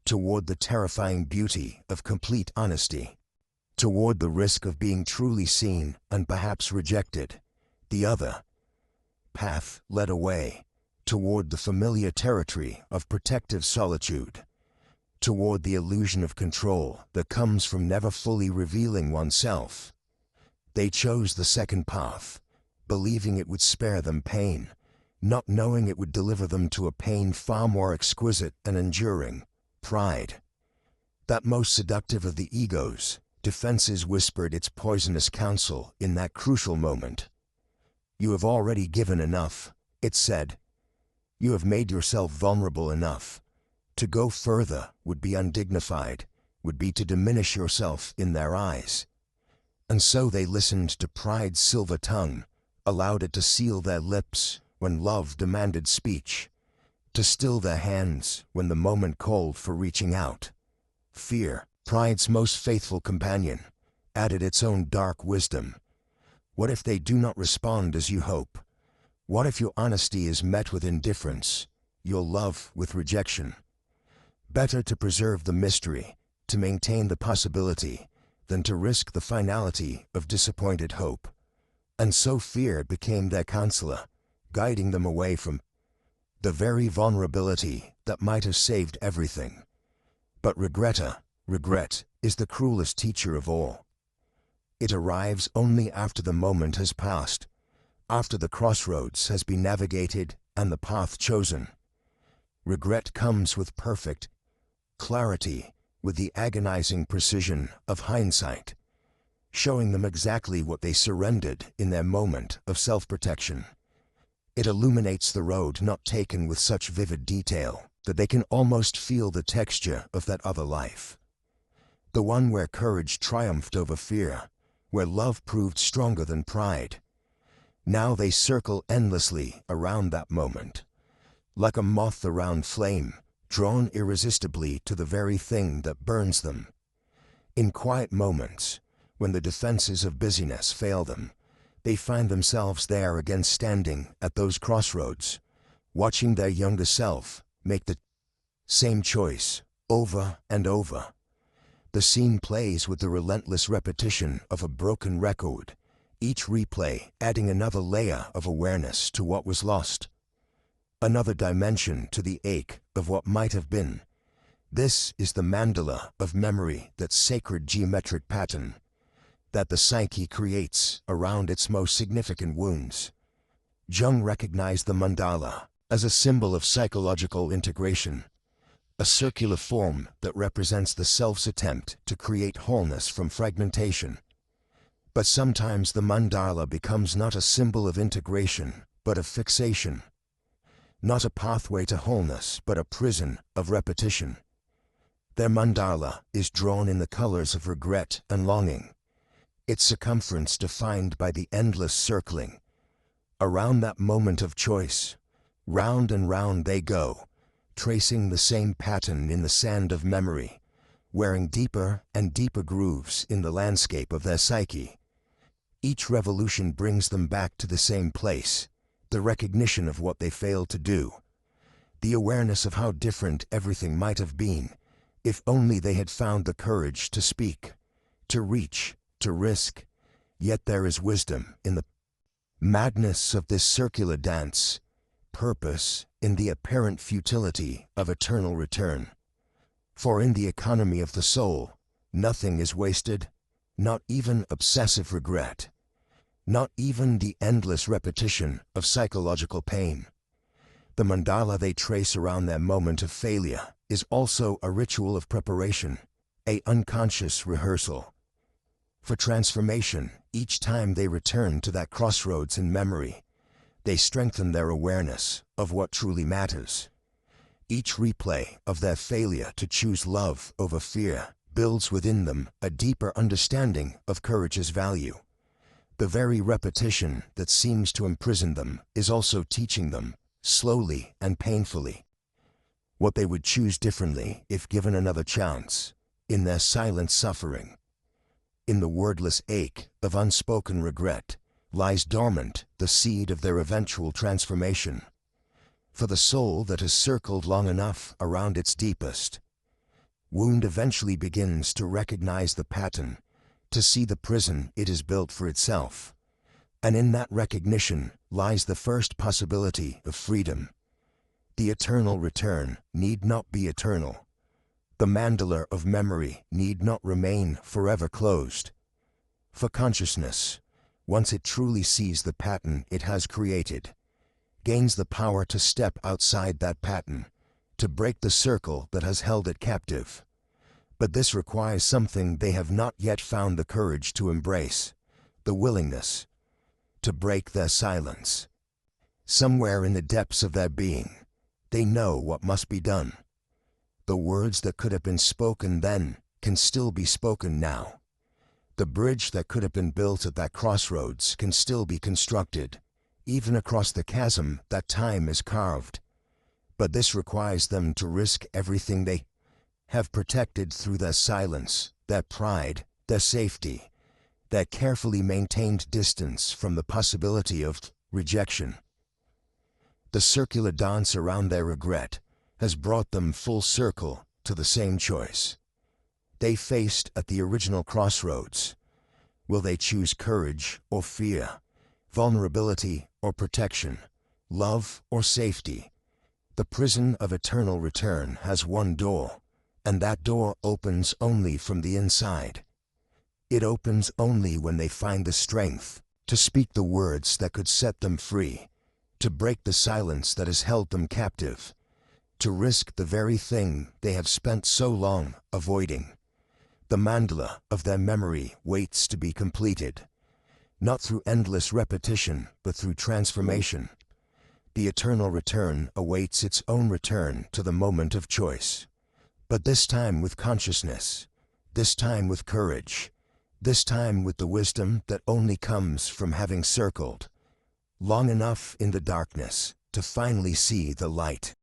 Speaker 1: toward the terrifying beauty of complete honesty, toward the risk of being truly seen and perhaps rejected. The other path led away, toward the familiar territory of protective solitude, toward the illusion of control that comes from never fully revealing oneself. They chose the second path, believing it would spare them pain, not knowing it would deliver them to a pain far more exquisite and enduring, pride. That most seductive of the ego's defenses whispered its poisonous counsel in that crucial moment. You have already given enough, it said. You have made yourself vulnerable enough. To go further would be undignified, would be to diminish yourself in their eyes. And so they listened to pride's silver tongue, allowed it to seal their lips when love demanded speech, to still their hands when the moment called for reaching out. Fear, pride's most faithful companion, added its own dark wisdom. What if they do not respond as you hope? What if your honesty is met with indifference, your love with rejection? Better to preserve the mystery, to maintain the possibility, than to risk the finality of disappointed hope. And so fear became their counselor, guiding them away from the very vulnerability that might have saved everything. But regret is the cruelest teacher of all. It arrives only after the moment has passed, after the crossroads has been navigated and the path chosen. Regret comes with perfect clarity, with the agonizing precision of hindsight, showing them exactly what they surrendered in their moment of self-protection. It illuminates the road not taken with such vivid detail that they can almost feel the texture of that other life. The one where courage triumphed over fear, where love proved stronger than pride. Now they circle endlessly around that moment, like a moth around flame, drawn irresistibly to the very thing that burns them. In quiet moments, when the defenses of busyness fail them, they find themselves there again, standing at those crossroads, watching their younger self make the same choice over and over. The scene plays with the relentless repetition of a broken record, each replay adding another layer of awareness to what was lost, another dimension to the ache of what might have been. This is the mandala of memory, that sacred geometric pattern that the psyche creates around its most significant wounds. Jung recognized the mandala as a symbol of psychological integration, a circular form that represents the self's attempt to create wholeness from fragmentation. But sometimes the mandala becomes not a symbol of integration, but of fixation. Not a pathway to wholeness, but a prison of repetition. Their mandala is drawn in the colors of regret and longing, its circumference defined by the endless circling. Around that moment of choice, round and round they go, tracing the same pattern in the sand of memory, wearing deeper and deeper grooves in the landscape of their psyche. Each revolution brings them back to the same place, the recognition of what they failed to do, the awareness of how different everything might have been, if only they had found the courage to speak, to reach, to risk. Yet there is wisdom in the madness of this circular dance, purpose in the apparent futility of eternal return. For in the economy of the soul, nothing is wasted, not even obsessive regret, not even the endless repetition of psychological pain. The mandala they trace around their moment of failure is also a ritual of preparation, an unconscious rehearsal for transformation. Each time they return to that crossroads in memory, they strengthen their awareness of what truly matters. Each replay of their failure to choose love over fear builds within them a deeper understanding of courage's value. The very repetition that seems to imprison them is also teaching them, slowly and painfully, what they would choose differently if given another chance. In their silent suffering, in the wordless ache of unspoken regret, lies dormant the seed of their eventual transformation. For the soul that has circled long enough around its deepest wound eventually begins to recognize the pattern, to see the prison it has built for itself. And in that recognition lies the first possibility of freedom. The eternal return need not be eternal. The mandala of memory need not remain forever closed. For consciousness, once it truly sees the pattern it has created, gains the power to step outside that pattern, to break the circle that has held it captive. But this requires something they have not yet found the courage to embrace, the willingness to break their silence. Somewhere in the depths of their being, they know what must be done. The words that could have been spoken then can still be spoken now. The bridge that could have been built at that crossroads can still be constructed, even across the chasm that time has carved. But this requires them to risk everything they have protected through their silence, their pride, their safety, their carefully maintained distance from the possibility of rejection. The circular dance around their regret has brought them full circle to the same choice. They faced at the original crossroads. Will they choose courage or fear, vulnerability or protection, love or safety? The prison of eternal return has one door, and that door opens only from the inside. It opens only when they find the strength to speak the words that could set them free, to break the silence that has held them captive, to risk the very thing they have spent so long avoiding. The mandala of their memory waits to be completed, not through endless repetition, but through transformation. The eternal return awaits its own return to the moment of choice. But this time with consciousness, this time with courage, this time with the wisdom that only comes from having circled long enough in the darkness to finally see the light.